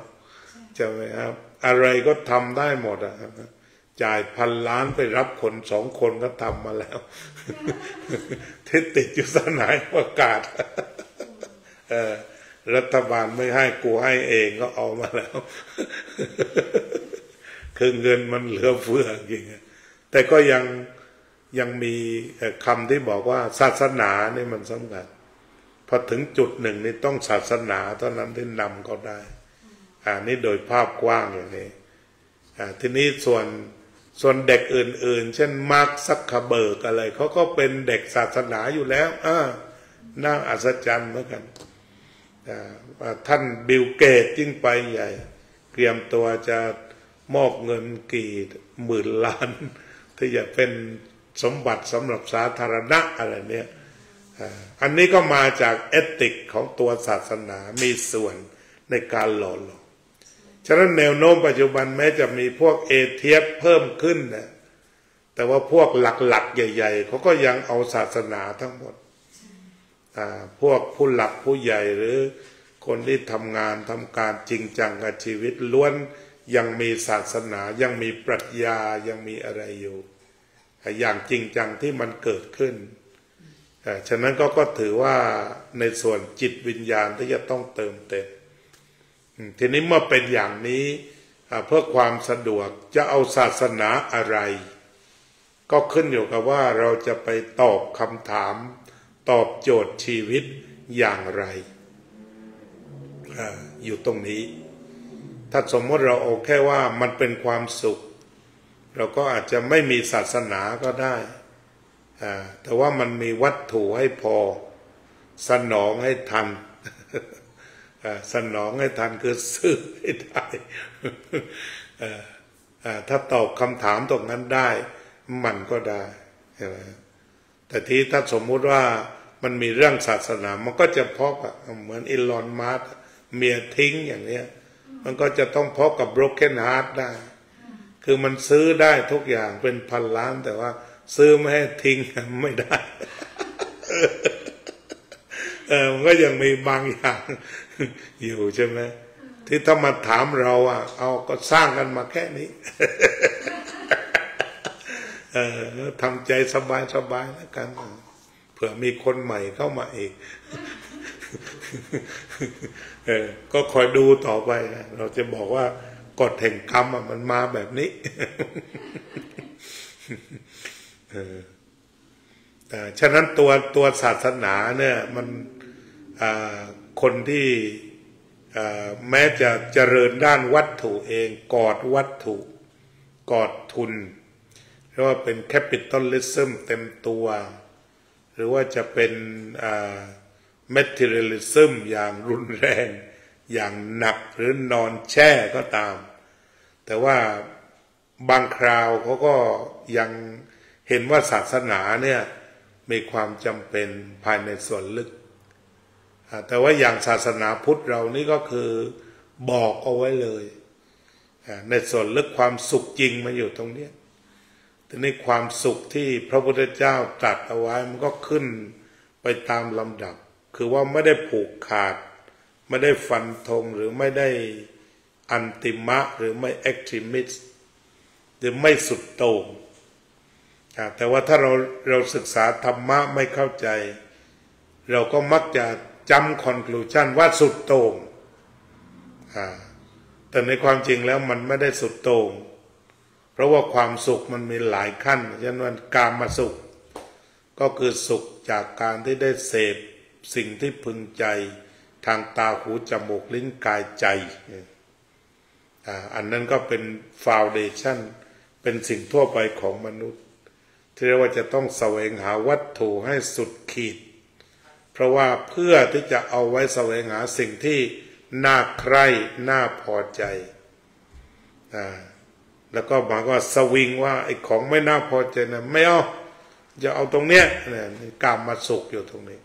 ใช่ไหมครับอะไรก็ทำได้หมดจ่าย1,000 ล้านไปรับคน2 คนก็ทำมาแล้วที่ติดอยู่สนามอากาศรัฐบาลไม่ให้กูให้เองก็เอามาแล้วคือเงินมันเหลือเฟือจริงแต่ก็ยังมีคำที่บอกว่าศาสนานี่มันสำคัญพอถึงจุดหนึ่งนี่ต้องศาสนาเท่านั้นที่นำเขาได้นี่โดยภาพกว้างอย่างนี้ทีนี้ส่วนเด็กอื่นๆเช่นมาร์ค ซักเคอร์เบิร์กอะไรเขาก็เป็นเด็กศาสนาอยู่แล้วน่าอัศจรรย์เหมือนกันท่านบิลเกตยิ่งไปใหญ่เตรียมตัวจะมอบเงินกี่หมื่นล้านที่จะเป็นสมบัติสำหรับสาธารณะอะไรเนี่ยอันนี้ก็มาจากเอติกของตัวศาสนามีส่วนในการหล่อหลอมฉะนั้นแนวโน้มปัจจุบันแม้จะมีพวกเอเทียสเพิ่มขึ้นนะแต่ว่าพวกหลักๆใหญ่ๆเขาก็ยังเอาศาสนาทั้งหมดพวกผู้หลักผู้ใหญ่หรือคนที่ทำงานทำการจริงจังกับชีวิตล้วนยังมีศาสนายังมีปรัชญายังมีอะไรอยู่อย่างจริงจังที่มันเกิดขึ้นฉะนั้นก็ถือว่าในส่วนจิตวิญญาณที่จะต้องเติมเต็มทีนี้เมื่อเป็นอย่างนี้เพื่อความสะดวกจะเอาศาสนาอะไรก็ขึ้นอยู่กับว่าเราจะไปตอบคำถามตอบโจทย์ชีวิตอย่างไรอยู่ตรงนี้ถ้าสมมติเราเอาแค่ว่ามันเป็นความสุขเราก็อาจจะไม่มีศาสนาก็ได้แต่ว่ามันมีวัตถุให้พอสนองให้ทันสนองให้ทันคือซื้อให้ได้ถ้าตอบคำถามตรงนั้นได้มันก็ได้ใช่ไหมแต่ที่ถ้าสมมุติว่ามันมีเรื่องศาสนามันก็จะพบเหมือนอีลอน มัสก์เมียทิ้งอย่างนี้มันก็จะต้องพบกับ broken heart ได้คือมันซื้อได้ทุกอย่างเป็น1,000 ล้านแต่ว่าซื้อไม่ให้ทิ้งไม่ได้มันก็ยังมีบางอย่างอยู่ใช่ไหมที่ถ้ามาถามเราเอาก็สร้างกันมาแค่นี้ทำใจสบายแล้วกันเผื่อมีคนใหม่เข้ามาอีกก็คอยดูต่อไปเราจะบอกว่ากฎแห่งกรรมมันมาแบบนี้ฉะนั้นตัวศาสนาเนี่ยมันคนที่แม้จะเจริญด้านวัตถุเองกอดวัตถุกอดทุน เรียกว่าเป็นแคปิตอลิซึมเต็มตัวหรือว่าจะเป็นแมทริยลิซึมอย่างรุนแรงอย่างหนักหรือนอนแช่ก็ตามแต่ว่าบางคราวเขาก็ยังเห็นว่าศาสนาเนี่ยมีความจำเป็นภายในส่วนลึกแต่ว่าอย่างศาสนาพุทธเรานี่ก็คือบอกเอาไว้เลยในส่วนลึกความสุขจริงมันอยู่ตรงนี้แต่ในความสุขที่พระพุทธเจ้าตรัสเอาไว้มันก็ขึ้นไปตามลำดับคือว่าไม่ได้ผูกขาดไม่ได้ฟันธงหรือไม่ได้อันติมะหรือไม่เอ็กตรีมิสหรือไม่สุดโต่งแต่ว่าถ้าเราศึกษาธรรมะไม่เข้าใจเราก็มักจะจำคอนคลูชันว่าสุดโต่งแต่ในความจริงแล้วมันไม่ได้สุดโต่งเพราะว่าความสุขมันมีหลายขั้นเช่นว่ากามสุขก็คือสุขจากการที่ได้เสพสิ่งที่พึงใจทางตาหูจมูกลิ้นกายใจอันนั้นก็เป็นฟาวเดชั่นเป็นสิ่งทั่วไปของมนุษย์ที่เรียกว่าจะต้องแสวงหาวัตถุให้สุดขีดเพราะว่าเพื่อที่จะเอาไว้แสวงหาสิ่งที่น่าใคร่น่าพอใจแล้วก็หมายว่าสวิงว่าไอ้ของไม่น่าพอใจนะไม่เอาจะเอาตรงเนี้ยกามมาสุขอยู่ตรงนี้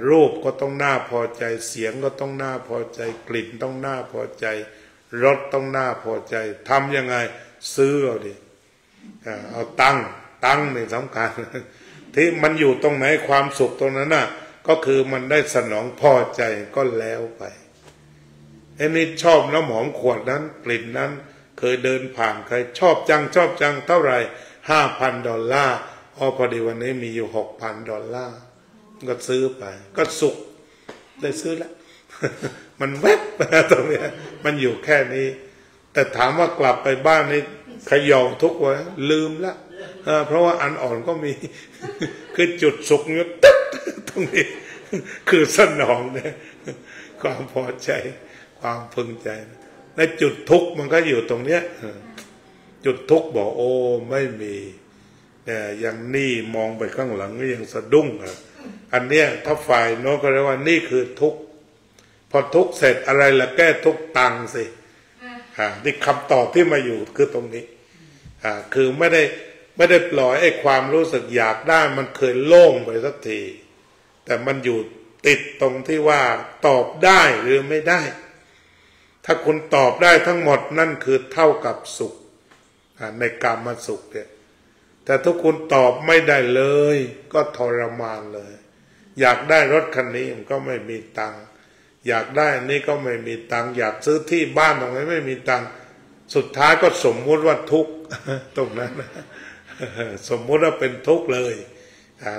รูปก็ต้องน่าพอใจเสียงก็ต้องน่าพอใจกลิ่นต้องน่าพอใจรสต้องน่าพอใจทำยังไงซื้อเอาดิเอาตังค์นี่สำคัญที่มันอยู่ตรงไหนความสุขตรงนั้นน่ะก็คือมันได้สนองพอใจก็แล้วไปไอ้นี่ชอบน้ำหอมขวดนั้นกลิ่นนั้นเคยเดินผ่านใครชอบจังเท่าไหร่$5,000พอดีวันนี้มีอยู่$6,000ก็ซื้อไปก็สุขได้ซื้อแล้ว มันแวบตรงนี้มันอยู่แค่นี้แต่ถามว่ากลับไปบ้านนี่ขย่อทุกวันลืมละเพราะว่าอันอ่อนก็มี คือจุดสุขเนี่ยตึ๊ดตรงนี้คือสนองเนี่ยความพอใจความพึงใจและจุดทุกข์มันก็อยู่ตรงเนี้ยจุดทุกข์บอกโอ้ไม่มีเนี่ยอย่างนี่มองไปข้างหลังก็ยังสะดุ้งอันเนี้ยถ้าฝ่ายโน้นก็เรียกว่านี่คือทุกข์พอทุกข์เสร็จอะไรละแก้ทุกข์ตังสินี่คำตอบที่มาอยู่คือตรงนี้คือไม่ได้ปล่อยไอ้ความรู้สึกอยากได้มันเคยโล่งไปสักทีแต่มันอยู่ติดตรงที่ว่าตอบได้หรือไม่ได้ถ้าคุณตอบได้ทั้งหมดนั่นคือเท่ากับสุขในกามสุขเนี่ยแต่ถ้าคุณตอบไม่ได้เลยก็ทรมานเลยอยากได้รถคันนี้มันก็ไม่มีตังค์อยากได้อันนี้ก็ไม่มีตังค์อยากซื้อที่บ้านตรงนี้ไม่มีตังค์สุดท้ายก็สมมุติว่าทุกข์ตรงนั้นสมมุติว่าเป็นทุกข์เลย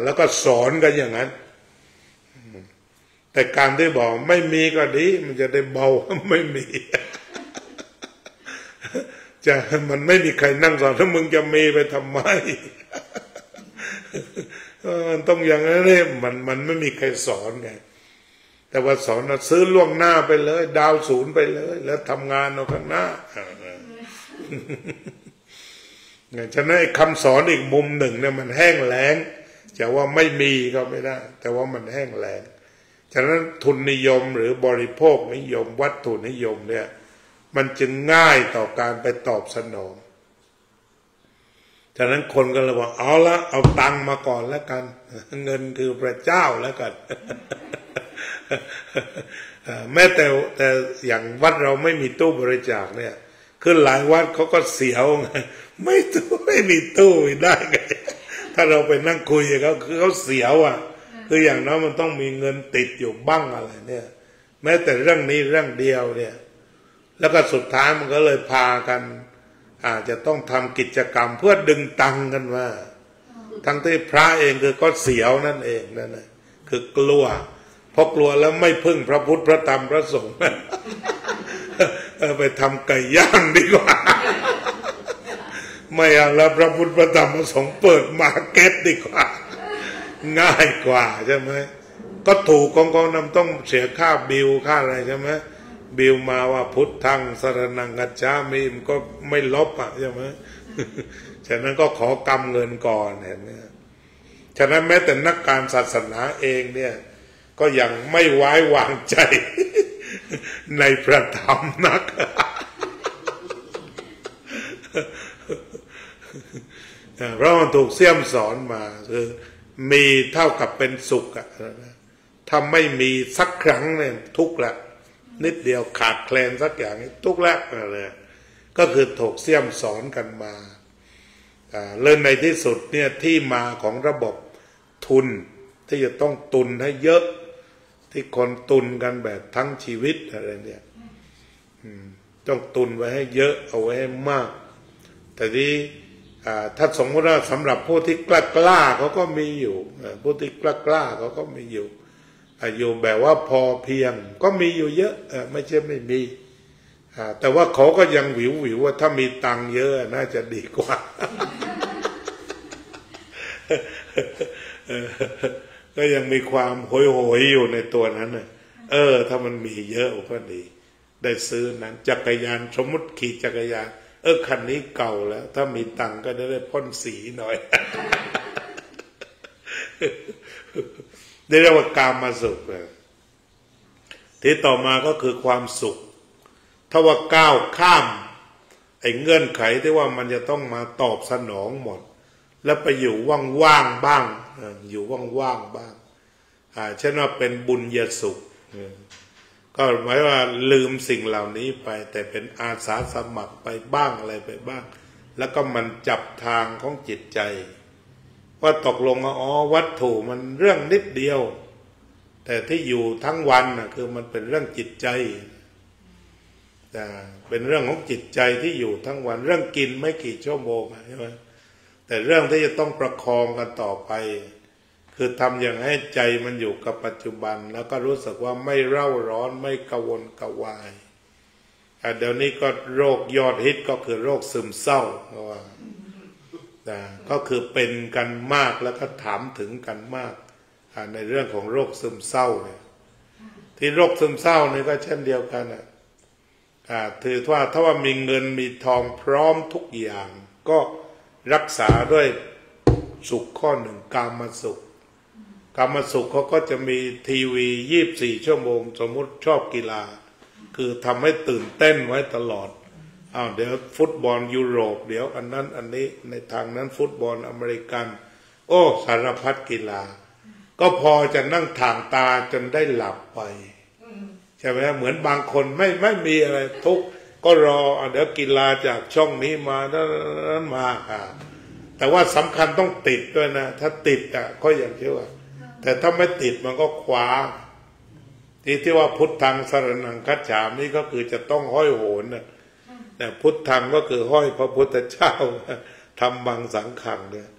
แล้วก็สอนกันอย่างนั้นแต่การที่บอกไม่มีก็ดีมันจะได้เบาไม่มีมันไม่มีใครนั่งสอนถ้ามึงจะมีไปทำไมต้องอย่างนั้นเลยมันไม่มีใครสอนไงแต่ว่าสอนซื้อล่วงหน้าไปเลยดาวศูนย์ไปเลยแล้วทำงานเอาข้างหน้าฉะนั้นคำสอนอีกมุมหนึ่งเนี่ยมันแห้งแล้งจะว่าไม่มีก็ไม่ได้แต่ว่ามันแห้งแล้งฉะนั้นทุนนิยมหรือบริโภคนิยมวัตถุนิยมเนี่ยมันจึงง่ายต่อการไปตอบสนองฉะนั้นคนก็เลยบอกเอาละเอาตังค์มาก่อนแล้วกันเงินคือพระเจ้าแล้วกัน แม้แต่อย่างวัดเราไม่มีตู้บริจาคเนี่ยคือหลายวัดเขาก็เสียวไงไม่มีตู้ได้ไงถ้าเราไปนั่งคุยกับเขาคือเขาเสียวคืออย่างน้อยมันต้องมีเงินติดอยู่บ้างอะไรเนี่ยแม้แต่เรื่องนี้เรื่องเดียวเนี่ยแล้วก็สุดท้ายมันก็เลยพากันอาจจะต้องทำกิจกรรมเพื่อดึงตังค์กันว่าทั้งที่พระเองคือก็เสียวนั่นเองนั่นแหละคือกลัวเพราะกลัวแล้วไม่พึ่งพระพุทธพระธรรมพระสงฆ์ไปทำไก่ย่างดีกว่าไม่เอาแล้วพระพุทธพระธรรมพระสงฆ์เปิดมาร์เก็ตดีกว่าง่ายกว่าใช่ไหมก็ถูกกองนำต้องเสียค่าบิลค่าอะไรใช่ไหมบิลมาว่าพุทธังสรณังกัจฉามิมันก็ไม่ลบใช่ไหม ฉะนั้นก็ขอกำเงินก่อนเห็นไหมฉะนั้นแม้แต่นักการศาสนาเองเนี่ยก็ยังไม่ไว้วางใจในพระธรรมนักเพราะมันถูกเสี่ยมสอนมาคือมีเท่ากับเป็นสุขอะถ้าไม่มีสักครั้งเนี่ยทุกข์ละนิดเดียวขาดแคลนสักอย่างทุกข์ละอะไรก็คือถูกเสี่ยมสอนกันมาเริ่มในที่สุดเนี่ยที่มาของระบบทุนที่จะต้องตุนให้เยอะที่คนตุนกันแบบทั้งชีวิตอะไรเนี่ยต้องตุนไว้ให้เยอะเอาไว้ให้มากแต่ที่ถ้าสมมติว่าสำหรับผู้ที่กล้าเขาก็มีอยู่ผู้ที่กล้าเขาก็มีอยู่อยู่แบบว่าพอเพียงก็มีอยู่เยอะไม่ใช่ไม่มีแต่ว่าเขาก็ยังหวิวว่าถ้ามีตังค์เยอะน่าจะดีกว่าก็ยังมีความโหยอยู่ในตัวนั้นถ้ามันมีเยอะก็ดีได้ซื้อนั้นจักรยานสมมติขี่จักรยานคันนี้เก่าแล้วถ้ามีตังค์ก็ได้พ่นสีหน่อยได้เรียกว่ากามสุขที่ต่อมาก็คือความสุขถ้าว่าก้าวข้ามไอ้เงื่อนไขที่ว่ามันจะต้องมาตอบสนองหมดแล้วไปอยู่ว่างๆบ้างอยู่ว่างๆบ้างเช่นว่าเป็นบุญญาสุขก็หมายว่าลืมสิ่งเหล่านี้ไปแต่เป็นอาสาสมัครไปบ้างอะไรไปบ้างแล้วก็มันจับทางของจิตใจว่าตกลงว่าวัตถุมันเรื่องนิดเดียวแต่ที่อยู่ทั้งวันคือมันเป็นเรื่องจิตใจเป็นเรื่องของจิตใจที่อยู่ทั้งวันเรื่องกินไม่กี่ชั่วโมงใช่ไหมแต่เรื่องที่จะต้องประคองกันต่อไปคือทำอย่างให้ใจมันอยู่กับปัจจุบันแล้วก็รู้สึกว่าไม่เร่าร้อนไม่กระวนกระวายเดี๋ยวนี้ก็โรคยอดฮิตก็คือโรคซึมเศร้าก็คือเป็นกันมากแล้วก็ถามถึงกันมากในเรื่องของโรคซึมเศร้าเนี่ยที่โรคซึมเศร้านี่ก็เช่นเดียวกันถือว่าถ้าว่ามีเงินมีทองพร้อมทุกอย่างก็รักษาด้วยสุขข้อหนึ่งกามสุขเขาก็จะมีทีวี24 ชั่วโมงสมมุติชอบกีฬาคือทำให้ตื่นเต้นไว้ตลอดเดี๋ยวฟุตบอลยุโรปเดี๋ยวอันนั้นอันนี้ในทางนั้นฟุตบอลอเมริกันสารพัดกีฬาก็พอจะนั่งถ่างตาจนได้หลับไปใช่ไหมเหมือนบางคนไม่มีอะไรทุกก็รอเดี๋ยวกีฬาจากช่องนี้มานั้นมาแต่ว่าสำคัญต้องติดด้วยนะถ้าติดก็อย่างที่ว่าแต่ถ้าไม่ติดมันก็คว้าที่ว่าพุทธังสรณังคัจฉามิก็คือจะต้องห้อยโหนแต่พุทธังก็คือห้อยพระพุทธเจ้าทำบังสังขังเนี่ย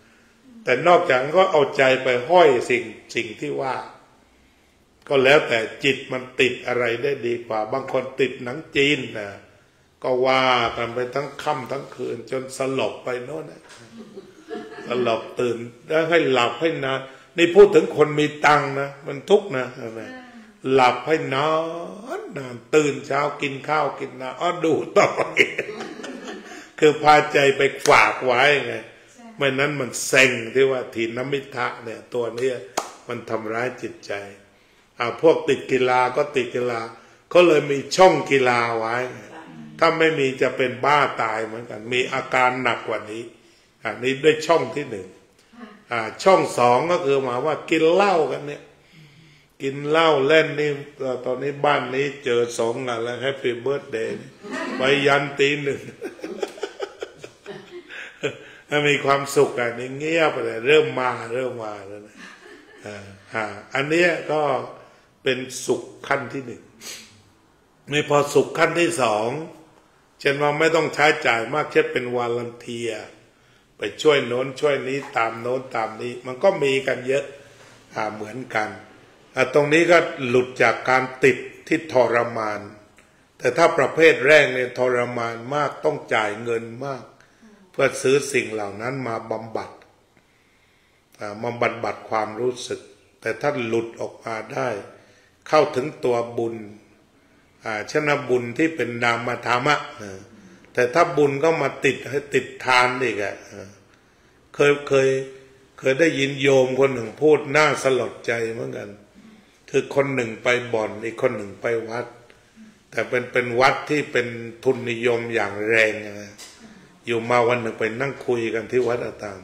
แต่นอกจากนั้นก็เอาใจไปห้อยสิ่งที่ว่าก็แล้วแต่จิตมันติดอะไรได้ดีกว่าบางคนติดหนังจีนก็ว่ากันไปทั้งค่ำทั้งคืนจนสลบไปโน่นสลบตื่นแล้วให้หลับให้นานนี่พูดถึงคนมีตังค์นะมันทุกข์นะหลับให้นานตื่นเช้ากินข้าวกินน้ำดูต่อคือพาใจไปฝากไว้ไงไม่นั้นมันเซ็งที่ว่าถีนมิทะเนี่ยตัวนี้มันทำร้ายจิตใจพวกติดกีฬาก็ติดกีฬาก็เลยมีช่องกีฬาไว้ถ้าไม่มีจะเป็นบ้าตายเหมือนกันมีอาการหนักกว่านี้นี่ด้วยช่องที่หนึ่งช่องสองก็คือหมายว่ากินเหล้ากันเนี่ยกินเหล้าเล่นนี่ตอนนี้บ้านนี้เจอ2 งานแล้วแฮปปี้เบิร์ธเดย์ไปยันตี 1มีความสุขนี่เงียบไปเลยเริ่มมาแล้วนะอันนี้ก็เป็นสุขขั้นที่1ไม่พอสุขขั้นที่2เช่นว่าไม่ต้องใช้จ่ายมากเช่นเป็นวอลันเทียร์ไปช่วยโน้นช่วยนี้ตามโน้นตามนี้มันก็มีกันเยอะเหมือนกันตรงนี้ก็หลุดจากการติดที่ทรมานแต่ถ้าประเภทแรกเนี่ยทรมานมากต้องจ่ายเงินมากเพื่อซื้อสิ่งเหล่านั้นมาบำบัดความรู้สึกแต่ถ้าหลุดออกมาได้เข้าถึงตัวบุญเช่นบุญที่เป็นนามธรรมะ แต่ถ้าบุญก็มาติดให้ติดทานอีกอะเคยได้ยินโยมคนหนึ่งพูดน่าสลดใจเหมือนกันคือคนหนึ่งไปบ่อนอีกคนหนึ่งไปวัดแต่เป็นวัดที่เป็นทุนนิยมอย่างแรงนะอยู่มาวันหนึ่งไปนั่งคุยกันที่วัดอาตาม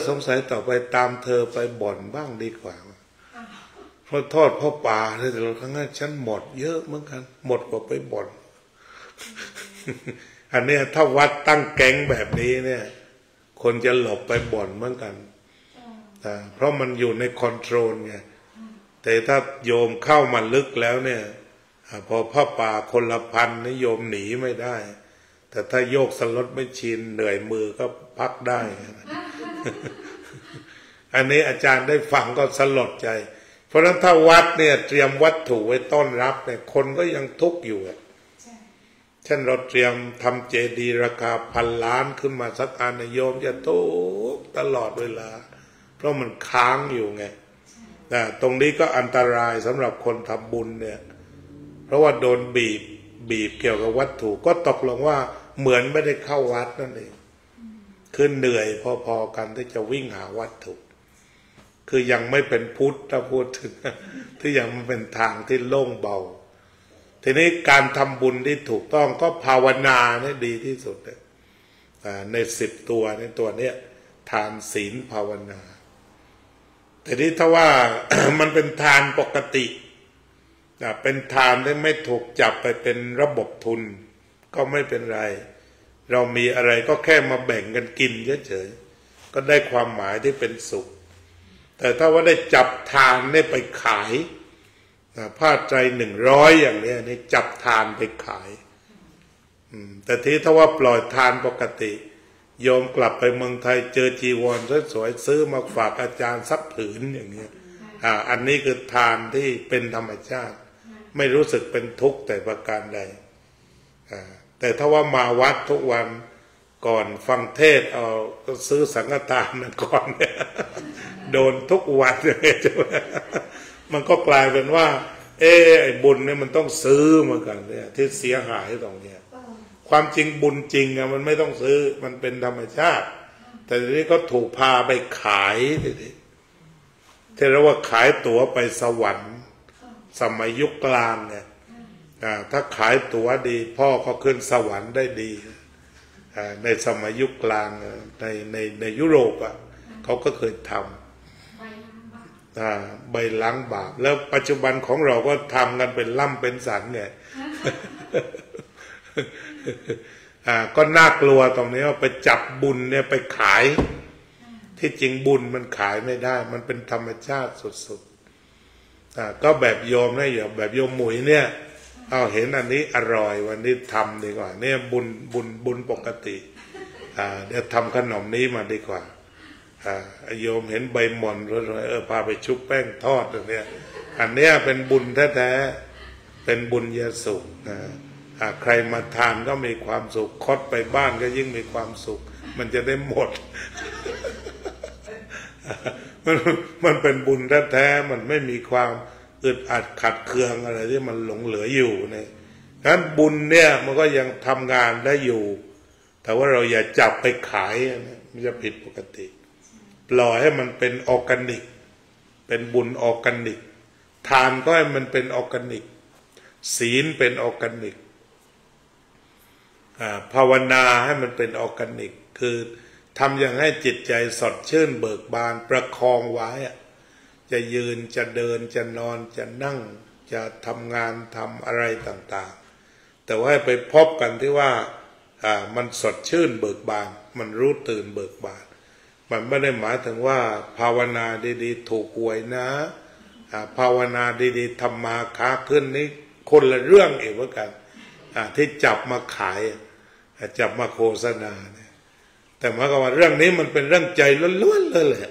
สงสัยต่อไปตามเธอไปบ่อนบ้างดีกว่าเพราะทอดพ่อป่าเลยแต่ครั้งนั้นฉันหมดเยอะเหมือนกันหมดกว่าไปบ่อน อันนี้ถ้าวัดตั้งแก๊งแบบนี้เนี่ยคนจะหลบไปบ่อนเหมือนกันเพราะมันอยู่ในคอนโทรลไงแต่ถ้าโยมเข้ามาลึกแล้วเนี่ยพอพ่อป่าคนละพันนี่โยมหนีไม่ได้แต่ถ้าโยกสลดไม่ชินเหนื่อยมือก็พักได้ อันนี้อาจารย์ได้ฟังก็สลดใจเพราะฉะนั้นถ้าวัดเนี่ยเตรียมวัตถุไว้ต้อนรับเนี่ยคนก็ยังทุกข์อยู่เช่นเราเตรียมทำเจดีย์ราคา1,000 ล้านขึ้นมาสักอันโยมจะทุกข์ตลอดเวลาเพราะมันค้างอยู่ไงตรงนี้ก็อันตรายสำหรับคนทำบุญเนี่ยเพราะว่าโดนบีบเกี่ยวกับวัตถุก็ตกลงว่าเหมือนไม่ได้เข้าวัดนั่นเองคือเหนื่อยพอๆกันที่จะวิ่งหาวัตถุคือยังไม่เป็นพุทธถ้าพูดถึงที่ยังไม่เป็นทางที่โล่งเบาทีนี้การทำบุญที่ถูกต้องก็ภาวนาเนี่ยดีที่สุดใน10 ตัวในตัวเนี้ยทานศีลภาวนาแต่นี้ถ้าว่า มันเป็นทานปกติเป็นทานที่ไม่ถูกจับไปเป็นระบบทุนก็ไม่เป็นไรเรามีอะไรก็แค่มาแบ่งกันกินเฉยๆก็ได้ความหมายที่เป็นสุขแต่ถ้าว่าได้จับทานได้ไปขายผ้าไตร100อย่างนี้นี่จับทานไปขายแต่ที่ถ้าว่าปล่อยทานปกติโยมกลับไปเมืองไทยเจอจีวรสวยๆซื้อมาฝากอาจารย์สักผืนอย่างนี้อันนี้คือทานที่เป็นธรรมชาติไม่รู้สึกเป็นทุกข์แต่ประการใดแต่ถ้าว่ามาวัดทุกวันก่อนฟังเทศเอาก็ซื้อสังฆทานก่อนเนี่ยโดนทุกวันเลยใช่ไหมมันก็กลายเป็นว่าไอ้บุญเนี่ยมันต้องซื้อเหมือนกันเนี่ยที่เสียหายตรงเนี้ยความจริงบุญจริงอะมันไม่ต้องซื้อมันเป็นธรรมชาติแต่ทีนี้ก็ถูกพาไปขายที่เรียกว่าขายตั๋วไปสวรรค์สมัยยุคกลางเนี่ยถ้าขายตั๋วดีพ่อเขาขึ้นสวรรค์ได้ดีในสมัยยุคกลางในยุโรปอะเขาก็เคยทำใบล้างบาปแล้วปัจจุบันของเราก็ทำกันเป็นล่ำเป็นสันไง ก็น่ากลัวตรงนี้ว่าไปจับบุญเนี่ยไปขายที่จริงบุญมันขายไม่ได้มันเป็นธรรมชาติสุดๆก็แบบโยมนะอย่างแบบโยมหมุยเนี่ยเอาเห็นอันนี้อร่อยวันนี้ทำดีกว่าเนี่ยบุญปกติเดี๋ยวทำขนมนี้มาดีกว่าโยมเห็นใบหม่อนพาไปชุบแป้งทอดอย่างเนี้ยอันเนี้ยเป็นบุญแท้ๆเป็นบุญยสุขใครมาทานก็มีความสุขคดไปบ้านก็ยิ่งมีความสุขมันจะได้หมด มันเป็นบุญแท้ๆมันไม่มีความอึดอัดขัดเคืองอะไรที่มันหลงเหลืออยู่เนี่ยงั้นบุญเนี่ยมันก็ยังทำงานได้อยู่แต่ว่าเราอย่าจับไปขายมันจะผิดปกติปล่อยให้มันเป็นออร์แกนิกเป็นบุญออร์แกนิกทานก็ให้มันเป็นออร์แกนิกศีลเป็นออร์แกนิกภาวนาให้มันเป็นออร์แกนิกคือทำอย่างให้จิตใจสดชื่นเบิกบานประคองไว้จะยืนจะเดินจะนอนจะนั่งจะทำงานทำอะไรต่างๆแต่ว่าให้ไปพบกันที่ว่ามันสดชื่นเบิกบานมันรู้ตื่นเบิกบานมันไม่ได้หมายถึงว่าภาวนาดีๆถูกหวยนะภาวนาดีๆทำมาค้าขึ้นนี่คนละเรื่องเองเหมือนกันที่จับมาขายจับมาโฆษณาเนี่ยแต่หมายความว่าเรื่องนี้มันเป็นเรื่องใจล้วนๆเลยแหละ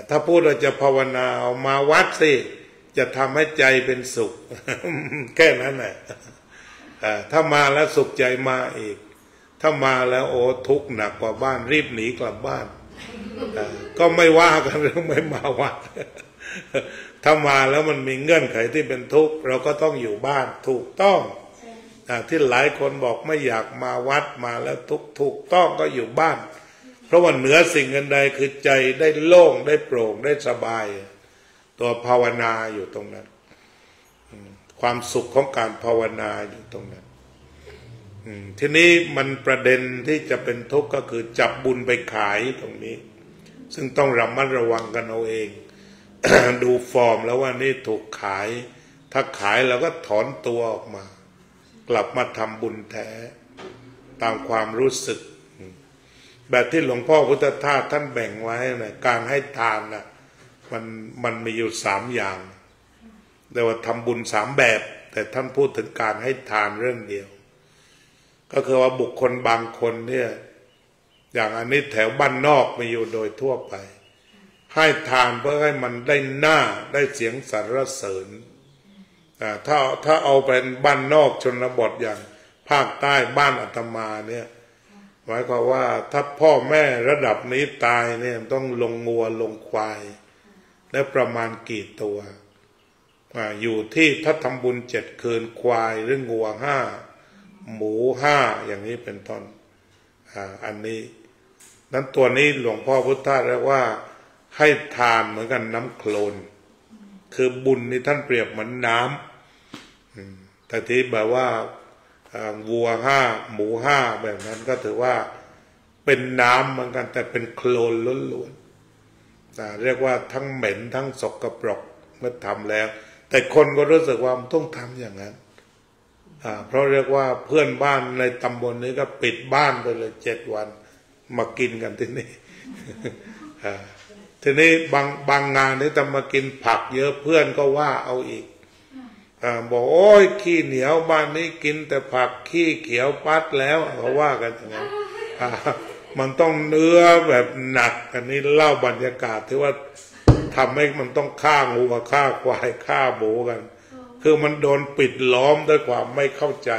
ถ้าพูดเราจะภาวนาเอามาวัดสิจะทำให้ใจเป็นสุข แค่นั้นแหละถ้ามาแล้วสุขใจมาอีกถ้ามาแล้วโอ้ทุกข์หนักกว่าบ้านรีบหนีกลับบ้านก็ไม่ว่ากันเรื่องไม่มาวัด ถ้ามาแล้วมันมีเงื่อนไขที่เป็นทุกข์เราก็ต้องอยู่บ้านถูกต้อง ที่หลายคนบอกไม่อยากมาวัดมาแล้วถูกต้องก็อยู่บ้านเพราะว่าเหนือสิ่งอื่นใดคือใจได้โล่งได้โปร่งได้สบายตัวภาวนาอยู่ตรงนั้นความสุขของการภาวนาอยู่ตรงนั้นทีนี้มันประเด็นที่จะเป็นทุกข์ก็คือจับบุญไปขายตรงนี้ซึ่งต้องระมัดระวังกันเอาเอง ดูฟอร์มแล้วว่านี่ถูกขายถ้าขายเราก็ถอนตัวออกมากลับมาทำบุญแท้ตามความรู้สึกแบบที่หลวงพ่อพุทธทาสท่านแบ่งไว้นะการให้ทานนะมันมีอยู่3 อย่างเรียกว่าทำบุญ3 แบบแต่ท่านพูดถึงการให้ทานเรื่องเดียวก็คือว่าบุคคลบางคนเนี่ยอย่างอันนี้แถวบ้านนอกมีอยู่โดยทั่วไปให้ทานเพื่อให้มันได้หน้าได้เสียงสรรเสริญถ้าเอาเป็นบ้านนอกชนบทอย่างภาคใต้บ้านอาตมาเนี่ยหมายความว่าถ้าพ่อแม่ระดับนี้ตายเนี่ยต้องลงงัวลงควายและประมาณกี่ตัวอยู่ที่ถ้าทำบุญ7 คืนควายหรืองัว5หมู5อย่างนี้เป็นต้นอันนี้นั้นตัวนี้หลวงพ่อพุทธทาสเรียกว่าให้ทานเหมือนกันน้ำโคลนคือบุญนี่ท่านเปรียบเหมือนน้ำแต่ที่แบบว่าวัว5หมู5แบบนั้นก็ถือว่าเป็นน้ำเหมือนกันแต่เป็นโคลนล้วนๆเรียกว่าทั้งเหม็นทั้งสกปรกเมื่อทำแล้วแต่คนก็รู้สึกว่ามันต้องทำอย่างนั้นเพราะเรียกว่าเพื่อนบ้านในตำบลนี้ก็ปิดบ้านไปเลย7 วันมากินกันที่นี่ ทีนี้บางงานที่ทำมากินผักเยอะเพื่อนก็ว่าเอาอีกบอกโอ้ยขี้เหนียวบ้านนี้กินแต่ผักขี้เขียวปัดแล้วเขาว่ากันอย่างนั้นมันต้องเนื้อแบบหนักอันนี้เล่าบรรยากาศที่ว่าทำให้มันต้องฆ่างูกับฆ่าควายฆ่าหมูกันคือมันโดนปิดล้อมด้วยความไม่เข้าใจ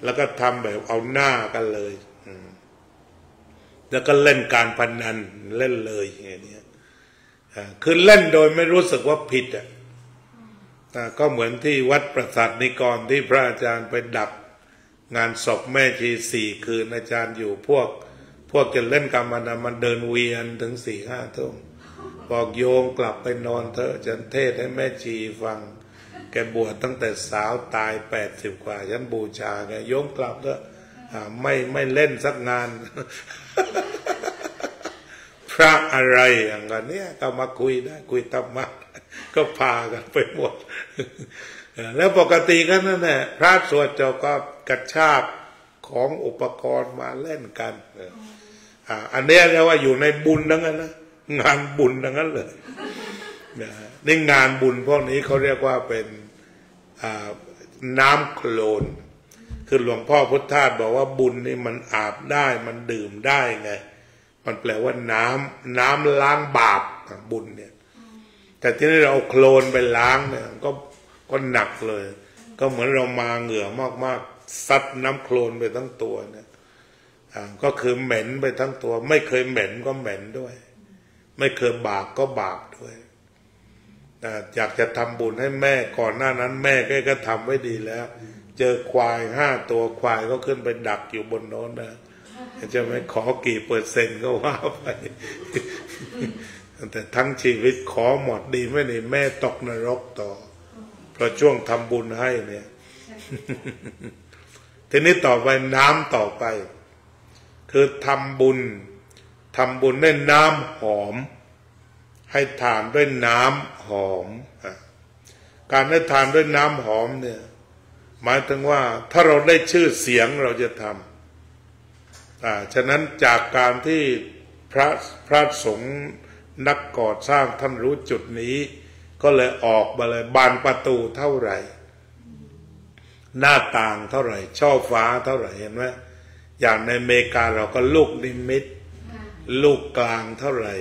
แล้วก็ทำแบบเอาหน้ากันเลยแล้วก็เล่นการพนันเล่นเลยอย่างนี้คือเล่นโดยไม่รู้สึกว่าผิดก็เหมือนที่วัดประสาทนิกรที่พระอาจารย์ไปดับงานศพแม่ชี4 คืนอาจารย์อยู่พวกจะเล่นการพนันมันเดินเวียนถึง4-5 ทุ่มบอกโยมกลับไปนอนเถอะฉันเทศให้แม่ชีฟังแกบวชตั้งแต่สาวตาย80 กว่าฉันบูชาแกโยมกลับเถอะไม่เล่นสักงาน พระอะไรอย่างนี้ก็มาคุยได้คุยธรรมะก็พากันไปหมด แล้วปกติก็นั่นแหละพระสวดจบก็กระชากของอุปกรณ์มาเล่นกันอันนี้เรียกว่าอยู่ในบุญทั้งนั้นนะงานบุญทั้งนั้นเลยในงานบุญพวกนี้เขาเรียกว่าเป็นน้ำโคลนคือหลวงพ่อพุทธทาสบอกว่าบุญนี่มันอาบได้มันดื่มได้ไงมันแปลว่าน้ำล้างบาปบุญเนี่ยแต่ที่นี่เราเอาโคลนไปล้างเนี่ยก็หนักเลยก็เหมือนเรามาเหงื่อมากๆซัดน้ำโคลนไปทั้งตัวเนี่ยก็คือเหม็นไปทั้งตัวไม่เคยเหม็นก็เหม็นด้วยไม่เคยบาปก็บาปด้วยอยากจะทำบุญให้แม่ก่อนหน้านั้นแม่ก็ทำไว้ดีแล้วเจอควาย5 ตัวควายก็ขึ้นไปดักอยู่บนโน้นนะจะไม่ขอกี่%ก็ว่าไป แต่ทั้งชีวิตขอหมดดีไม่นี่แม่ตกนรกต่อเพราะช่วงทำบุญให้เนี่ย ทีนี้ต่อไปน้ำต่อไปคือทำบุญด้วยน้ำหอมให้ทานด้วยน้ำหอมการให้ทานด้วยน้ำหอมเนี่ยหมายถึงว่าถ้าเราได้ชื่อเสียงเราจะทำฉะนั้นจากการที่พระสงฆ์นักก่อสร้างท่านรู้จุดนี้ก็เลยออกมาเลยบานประตูเท่าไหร่หน้าต่างเท่าไหร่ช่อฟ้าเท่าไหร่เห็นไหมอย่างในอเมริกาเราก็ลูกนิมิตลูกกลางเท่าไหร่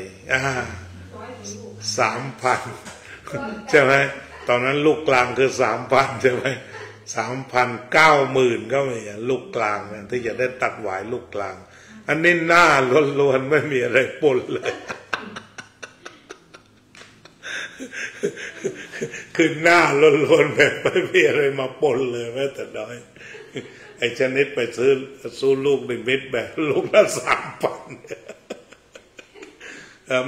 3,000 ใช่ไหมตอนนั้นลูกกลางคือ 3,000 ใช่ไหม3,090,000ก็ไม่ลูกกลางนะที่จะได้ตัดหวายลูกกลางอันนี้หน้าล้วนๆไม่มีอะไรปนเลย คือหน้าล้วนๆแบบไม่มีอะไรมาปนเลยแม้แต่น้อยไอ้ชนิดไปซื้อลูก1 เม็ดแบบลูกละ3,000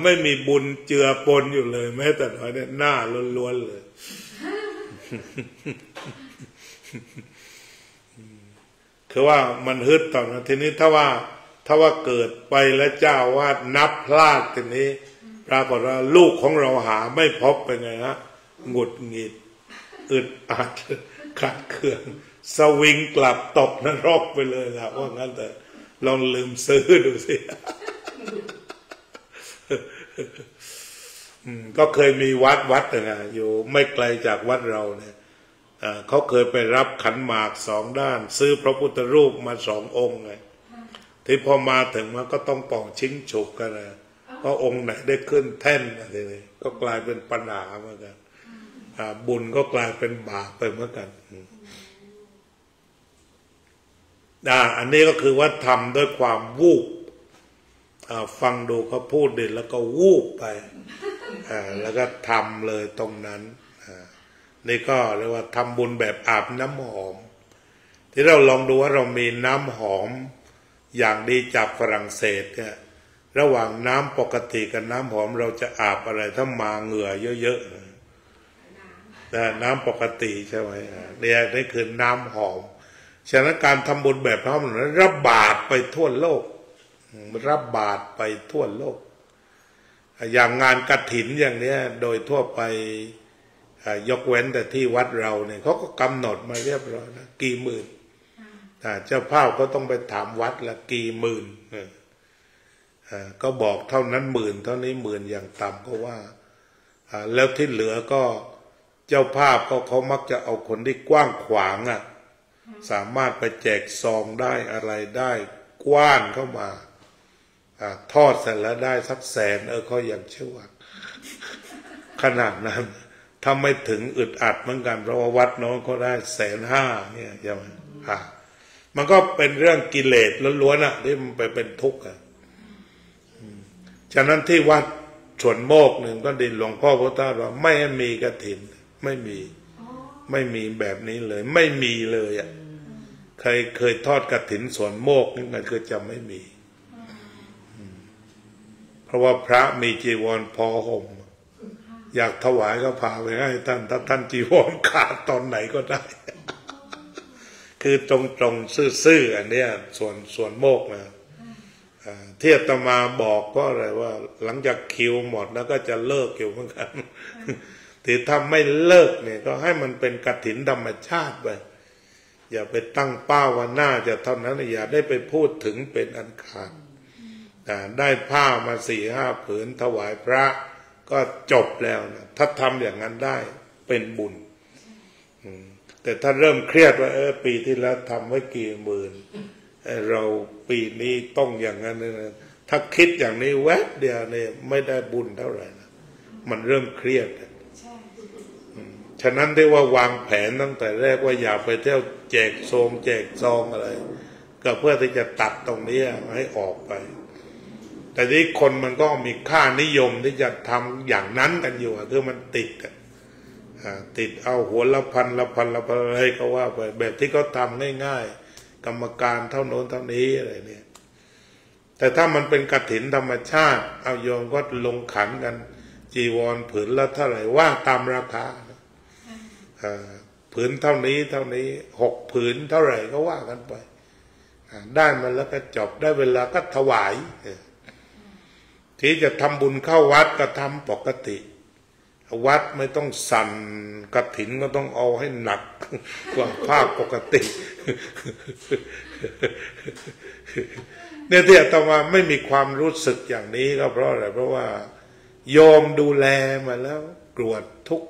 ไม่มีบุญเจือปนอยู่เลยแม้แต่น้อยเนี่ยหน้าล้วนๆเลยคือว่ามันฮึดต่อนะทีนี้ถ้าว่าเกิดไปแล้วเจ้าวาดนับพลาดทีนี้ปรากฏว่าลูกของเราหาไม่พบเป็นไงฮะหงุดหงิดอึดอัดขัดเคืองสวิงกลับตกนรกไปเลยล่ะว่างั้นแต่ลองลืมซื้อดูสิก็เคยมีวัดนะอยู่ไม่ไกลจากวัดเราเนี่ยเขาเคยไปรับขันหมาก2 ด้านซื้อพระพุทธรูปมา2 องค์ไงที่พอมาถึงมันก็ต้องป่องชิงฉุกกันนะเพราะองค์ไหนได้ขึ้นแท่นอะไรเลยก็กลายเป็นปัญหาเหมือนกันบุญก็กลายเป็นบาปไปเหมือนกันอันนี้ก็คือว่าทำด้วยความวูบฟังดูเขาพูดดิแล้วก็วูบไปแล้วก็ทำเลยตรงนั้นนี่ก็เรียกว่าทำบุญแบบอาบน้ำหอมที่เราลองดูว่าเรามีน้ำหอมอย่างดีจากฝรั่งเศสเนี่ยระหว่างน้ำปกติกับน้ำหอมเราจะอาบอะไรถ้ามาเหงื่อเยอะๆน้ำปกติใช่ไหมเนี่ยนี่คือน้ำหอมฉะนั้นการทำบุญแบบน้ำหอมนั้นระบาดไปทั่วโลกระบาดไปทั่วโลกอย่างงานกฐินอย่างเนี้ยโดยทั่วไปยกเว้นแต่ที่วัดเราเนี่ยเขาก็กำหนดมาเรียบร้อยนะกี่หมื่นเจ้าภาพก็ต้องไปถามวัดละกี่หมื่นก็บอกเท่านั้นหมื่นเท่านี้หมื่นอย่างต่ำก็ว่าแล้วที่เหลือก็เจ้าภาพก็เขามักจะเอาคนที่กว้างขวางสามารถไปแจกซองได้อะไรได้กว้านเข้ามาทอดเสร็จแล้วได้สัก100,000เขาอย่างเชื่อขนาดนั้นถ้าไม่ถึงอึดอัดเหมือนกันเพราะว่าวัดน้องเขาได้150,000เนี่ยใช่ไหมมันก็เป็นเรื่องกิเลสล้วนๆที่มันไปเป็นทุกข์ฉะนั้นที่วัดสวนโมกหนึ่งก็ดินหลวงพ่อพุทธาว่าไม่ให้มีกฐินไม่มีแบบนี้เลยไม่มีเลยใครเคยทอดกฐินสวนโมกนี่มันก็จะไม่มีเพราะว่าพระมีจีวรพอห่มอยากถวายก็พาไปให้ท่านถ้าท่านจีวรขาดตอนไหนก็ได้คือตรงซื่อๆอันเนี้ยส่วนโมกนะที่อาตมาบอกก็อะไรว่าหลังจากคิวหมดแล้วก็จะเลิกอยู่เหมือนกันแต่ถ้าไม่เลิกเนี่ยก็ให้มันเป็นกฐินธรรมชาติไปอย่าไปตั้งเป้าว่าน่าจะเท่านั้นอย่าได้ไปพูดถึงเป็นอันขาดได้ผ้ามา4-5 ผืนถวายพระก็จบแล้วนะถ้าทำอย่างนั้นได้เป็นบุญแต่ถ้าเริ่มเครียดว่าปีที่แล้วทำไว้กี่หมื่นเราปีนี้ต้องอย่างนั้นนะถ้าคิดอย่างนี้แวบเดียวเนี่ยไม่ได้บุญเท่าไหร่นะมันเริ่มเครียดฉะนั้นได้ว่าวางแผนตั้งแต่แรกว่าอย่าไปเที่ยวแจกซองอะไรก็เพื่อที่จะตัดตรงนี้ให้ออกไปแต่ที่คนมันก็มีค่านิยมที่จะทำอย่างนั้นกันอยู่คือมันติดเอาหัวละพันอะไรก็ว่าไปแบบที่เขาทำง่ายๆกรรมการเท่าโน้นเท่านี้อะไรเนี่ยแต่ถ้ามันเป็นกฐินธรรมชาติเอาโยมก็ลงขันกันจีวรผืนละเท่าไหร่ว่าตามราคาผืนเท่านี้6 ผืนเท่าไหร่ก็ว่ากันไปได้มาแล้วก็จบได้เวลาก็ถวายที่จะทำบุญเข้าวัดก็ทำปกติวัดไม่ต้องสั่นกฐินก็ต้องเอาให้หนักกว่าภาพปกติเนี่ยที่อาตมาไม่มีความรู้สึกอย่างนี้ก็เพราะอะไรเพราะว่าโยมดูแลมาแล้วกรวดทุก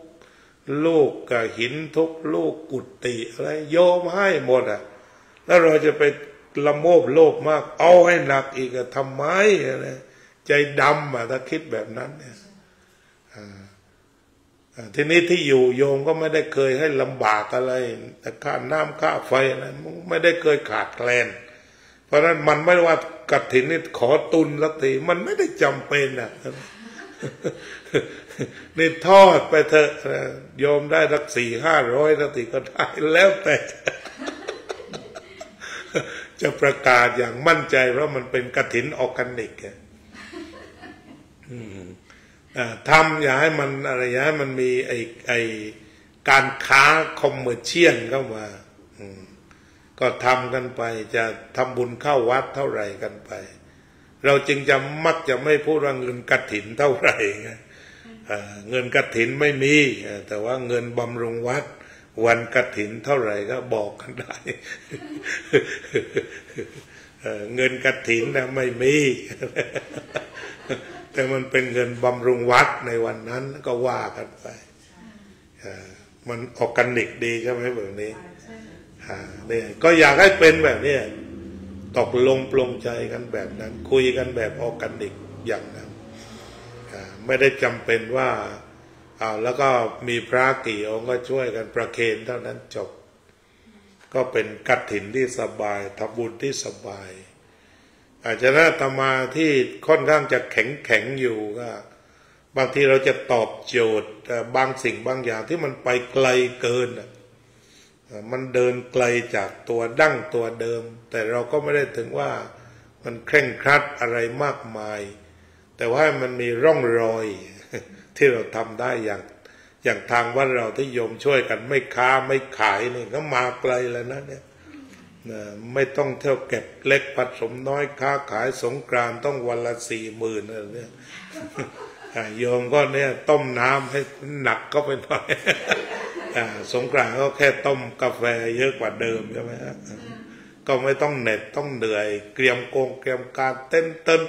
ลูกกับหินทุกลูกกุฏิอะไรโยมให้หมดแล้วเราจะไปละโมบโลภมากเอาให้หนักอีกทำไมใจดำถ้าคิดแบบนั้นเนี่ยทีนี้ที่อยู่โยมก็ไม่ได้เคยให้ลำบากอะไรแต่ค่าน้ำค่าไฟอะไรไม่ได้เคยขาดแคลนเพราะฉะนั้นมันไม่ว่ากฐินนี่ขอตุนสักทีมันไม่ได้จำเป็น นี่ทอดไปเถอะโยมได้สัก400-500นาทีก็ได้แล้วแต่จะประกาศอย่างมั่นใจเพราะมันเป็นกฐินออร์แกนิกทำอย่าให้มันอะไรอย่าให้มันมีไอการค้าคอมเมอร์เชียลเข้ามาก็ทำกันไปจะทำบุญเข้าวัดเท่าไหร่กันไปเราจึงจะมักจะไม่พูดว่าเงินกฐินเท่าไหร่เงินกฐินไม่มีแต่ว่าเงินบำรุงวัดวันกฐินเท่าไหร่ก็บอกกันได้เงินกฐินนะไม่มีแต่มันเป็นเงินบำรุงวัดในวันนั้นก็ว่ากันไปมันออร์แกนิกดีใช่ไหมแบบนี้เนี่ยก็อยากให้เป็นแบบนี้ตกลงปลงใจกันแบบนั้นคุยกันแบบออร์แกนิกอย่างนั้นไม่ได้จำเป็นว่าแล้วก็มีพระกี่องค์ก็ช่วยกันประเคนเท่านั้นจบก็เป็นกฐินที่สบายทำบุญที่สบายอาจจะน่าธรรมาที่ค่อนข้างจะแข็งอยู่ก็บางทีเราจะตอบโจทย์บางสิ่งบางอย่างที่มันไปไกลเกินมันเดินไกลจากตัวดั้งตัวเดิมแต่เราก็ไม่ได้ถึงว่ามันเคร่งครัดอะไรมากมายแต่ว่ามันมีร่องรอยที่เราทำได้อย่างทางวัดเราที่โยมช่วยกันไม่ค้าไม่ขายนี่ก็มาไกลแล้วนะเนี่ยไม่ต้องเที่ยวเก็บเล็กผสมน้อยค้าขายสงกรานต์ต้องวันละ40,000อะไรเนี่ยโยมก็เนี่ยต้มน้ำให้หนักก็ไปหน่อยสงกรานต์ก็แค่ต้มกาแฟเยอะกว่าเดิมใช่ไหมก็ไม่ต้องเหน็ดต้องเหนื่อยเตรียมการเต้น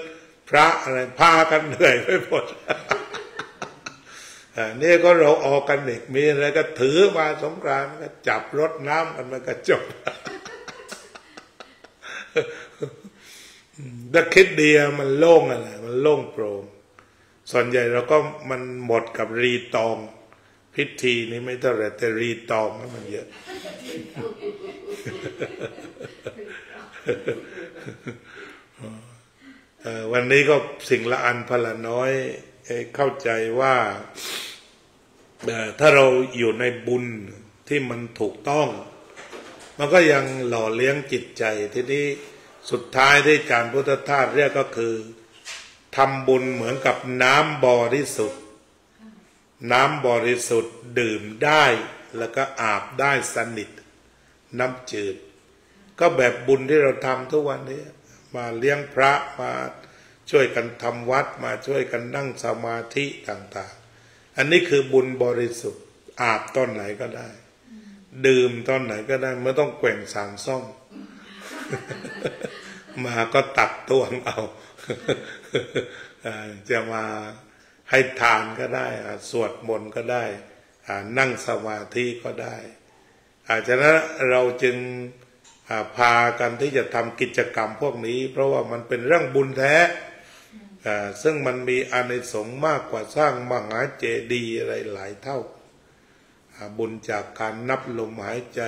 พระอะไรพากันเหนื่อยไปหมดนี่ก็เราออกกันเด็กมีอะไรก็ถือมาสงกรานต์ก็จับรดน้ำกันมันก็จบถ้าคิดดีมันโล่งอะไรมันโล่งโปร่งส่วนใหญ่เราก็มันหมดกับรีตองพิธีนี้ไม่เท่าไหร่แต่รีตองมันเยอะวันนี้ก็สิ่งละอันพละน้อยเข้าใจว่าถ้าเราอยู่ในบุญที่มันถูกต้องมันก็ยังหล่อเลี้ยงจิตใจทีนี้สุดท้ายที่อาจารย์พุทธทาสเรียกก็คือทำบุญเหมือนกับน้ำบริสุทธิ์น้ำบริสุทธิ์ดื่มได้แล้วก็อาบได้สนิทน้ำจืดก็แบบบุญที่เราทำทุกวันนี้มาเลี้ยงพระมาช่วยกันทำวัดมาช่วยกันนั่งสมาธิต่างๆอันนี้คือบุญบริสุทธิ์อาบตอนไหนก็ได้ดื่มตอนไหนก็ได้ไม่ต้องแกว่งสางซ่อมมาก็ตักตวงเอาจะมาให้ทานก็ได้สวดมนต์ก็ได้นั่งสมาธิก็ได้ฉะนั้นเราจึงพากันที่จะทำกิจกรรมพวกนี้เพราะว่ามันเป็นเรื่องบุญแท้ซึ่งมันมีอานิสงส์มากกว่าสร้างมหาเจดีย์อะไรหลายเท่าบุญจากการนับลมหายใจ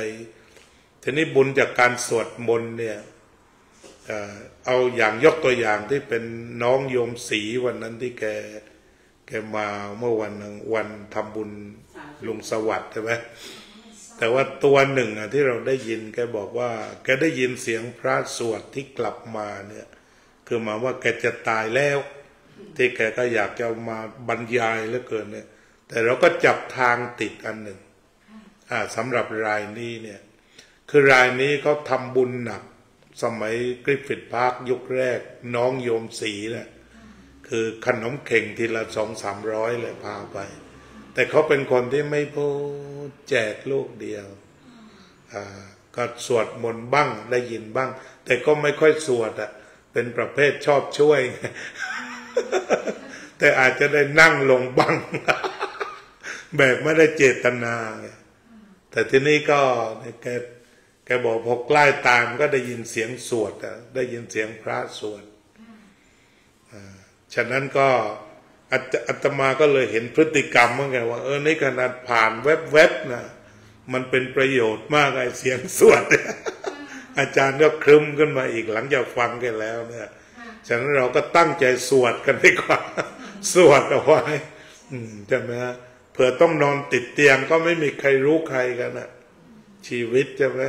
ทีนี้บุญจากการสวดมนต์เนี่ยเอาอย่างยกตัวอย่างที่เป็นน้องโยมศรีวันนั้นที่แกมาเมื่อวันทำบุญลุงสวัสดิ์ใช่ไหมแต่ว่าตัวหนึ่งที่เราได้ยินแกบอกว่าแกได้ยินเสียงพระสวดที่กลับมาเนี่ยคือหมายว่าแกจะตายแล้วที่แกก็อยากจะมาบรรยายเหลือเกินเนี่ยแต่เราก็จับทางติดอันหนึ่งสำหรับรายนี้เนี่ยคือรายนี้เขาทำบุญหนักสมัยกริฟฟิธพาร์คยุคแรกน้องโยมศรีเนี่ยคือขนมเข่งทีละ200-300เลยพาไปแต่เขาเป็นคนที่ไม่พูดแจกลูกเดียวก็สวดมนต์บ้างได้ยินบ้างแต่ก็ไม่ค่อยสวดเป็นประเภทชอบช่วย แต่อาจจะได้นั่งลงบ้าง แบบไม่ได้เจตนาแต่ทีนี้ก็แกบอกพอใกล้ตามก็ได้ยินเสียงสวดได้ยินเสียงพระสวดฉะนั้นก็อาตมาก็เลยเห็นพฤติกรรมว่าไงว่านี่ขนาดผ่านเว็บนะมันเป็นประโยชน์มากไอ้เสียงสวด อาจารย์ก็ครึ้มขึ้นมาอีกหลังจากฟังกันแล้วเนี่ยฉะนั้นเราก็ตั้งใจสวดกันดีกว่า สวดเอาไว้ใช่ไหมฮะเผื่อต้องนอนติดเตียงก็ไม่มีใครรู้ใครกันนะชีวิตใช่ไหม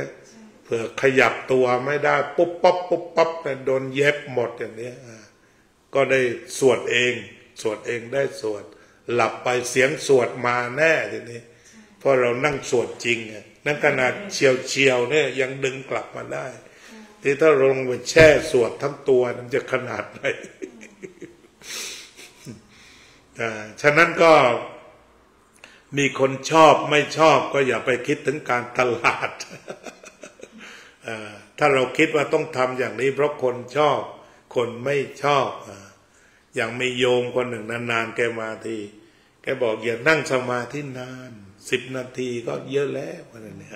เผื่อขยับตัวไม่ได้ปุ๊บปั๊บปุ๊บปั๊บโดนเย็บหมดอย่างนี้ก็ได้สวดเองได้สวดหลับไปเสียงสวดมาแน่ทีนี้เพราะเรานั่งสวดจริงนั่นขนาดเฉียวเนี่ยยังดึงกลับมาได้ที่ถ้าลงไปแช่สวดทั้งตัวมันจะขนาดไหน ฉะนั้นก็มีคนชอบไม่ชอบก็อย่าไปคิดถึงการตลาด ถ้าเราคิดว่าต้องทำอย่างนี้เพราะคนชอบคนไม่ชอบอย่างมีโยมคนหนึ่งนานๆแกมาทีแกบอกอย่านั่งสมาธินาน10 นาทีก็เยอะแล้วอะไรเนี่ย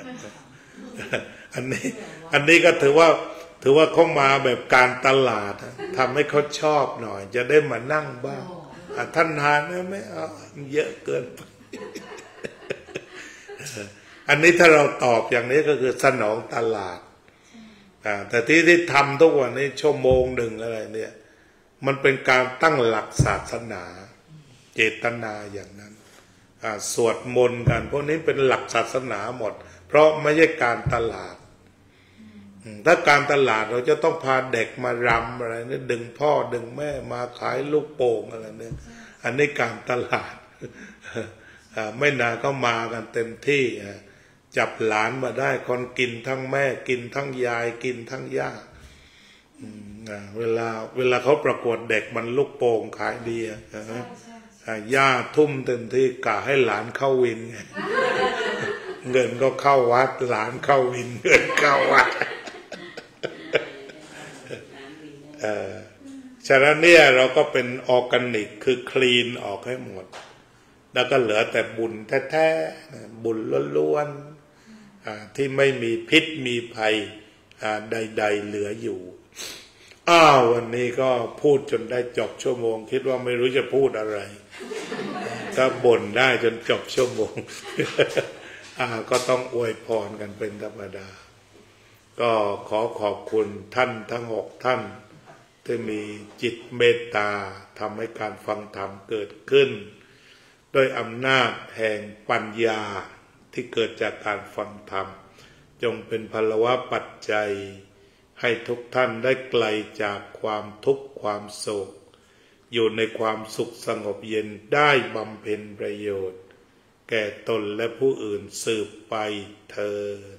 อันนี้ก็ถือว่าเขามาแบบการตลาดทำให้เขาชอบหน่อยจะได้มานั่งบ้างท่านนานไม่เอาเยอะเกินไป อันนี้ถ้าเราตอบอย่างนี้ก็คือสนองตลาดแต่ที่ทำทุกวันนี้ชั่วโมงหนึ่งอะไรเนี่ยมันเป็นการตั้งหลักศาสนาเจตนาอย่างนั้นสวดมนต์กันพวกนี้เป็นหลักศาสนาหมดเพราะไม่ใช่การตลาดถ้าการตลาดเราจะต้องพาเด็กมารำอะไรเนี่ยดึงพ่อดึงแม่มาขายลูกโป่งอะไรเนี่ยอันนี้การตลาด ไม่นานก็มากันเต็มที่จับหลานมาได้คนกินทั้งแม่กินทั้งยายกินทั้งย่าเวลาเขาประกวดเด็กมันลูกโป่งขายดีย่าทุ่มเต็มที่กะให้หลานเข้าวิน เงินก็เข้าวัดหลานเข้าวินเงินเข้าวัด ฉะนั้นเนี่ยเราก็เป็นออร์แกนิกคือคลีนออกให้หมดแล้วก็เหลือแต่บุญแท้ๆบุญล้วนๆที่ไม่มีพิษมีภัยใดๆเหลืออยู่วันนี้ก็พูดจนได้จบชั่วโมงคิดว่าไม่รู้จะพูดอะไรถ้าบ่นได้จนจบชั่วโมง ก็ต้องอวยพรกันเป็นธรรมดาก็ขอขอบคุณท่านทั้ง6 ท่านที่มีจิตเมตตาทำให้การฟังธรรมเกิดขึ้นด้วยอำนาจแห่งปัญญาที่เกิดจากการฟังธรรมจงเป็นพลวะปัจจัยให้ทุกท่านได้ไกลจากความทุกข์ความโศกอยู่ในความสุขสงบเย็นได้บำเพ็ญประโยชน์แก่ตนและผู้อื่นสืบไปเถิด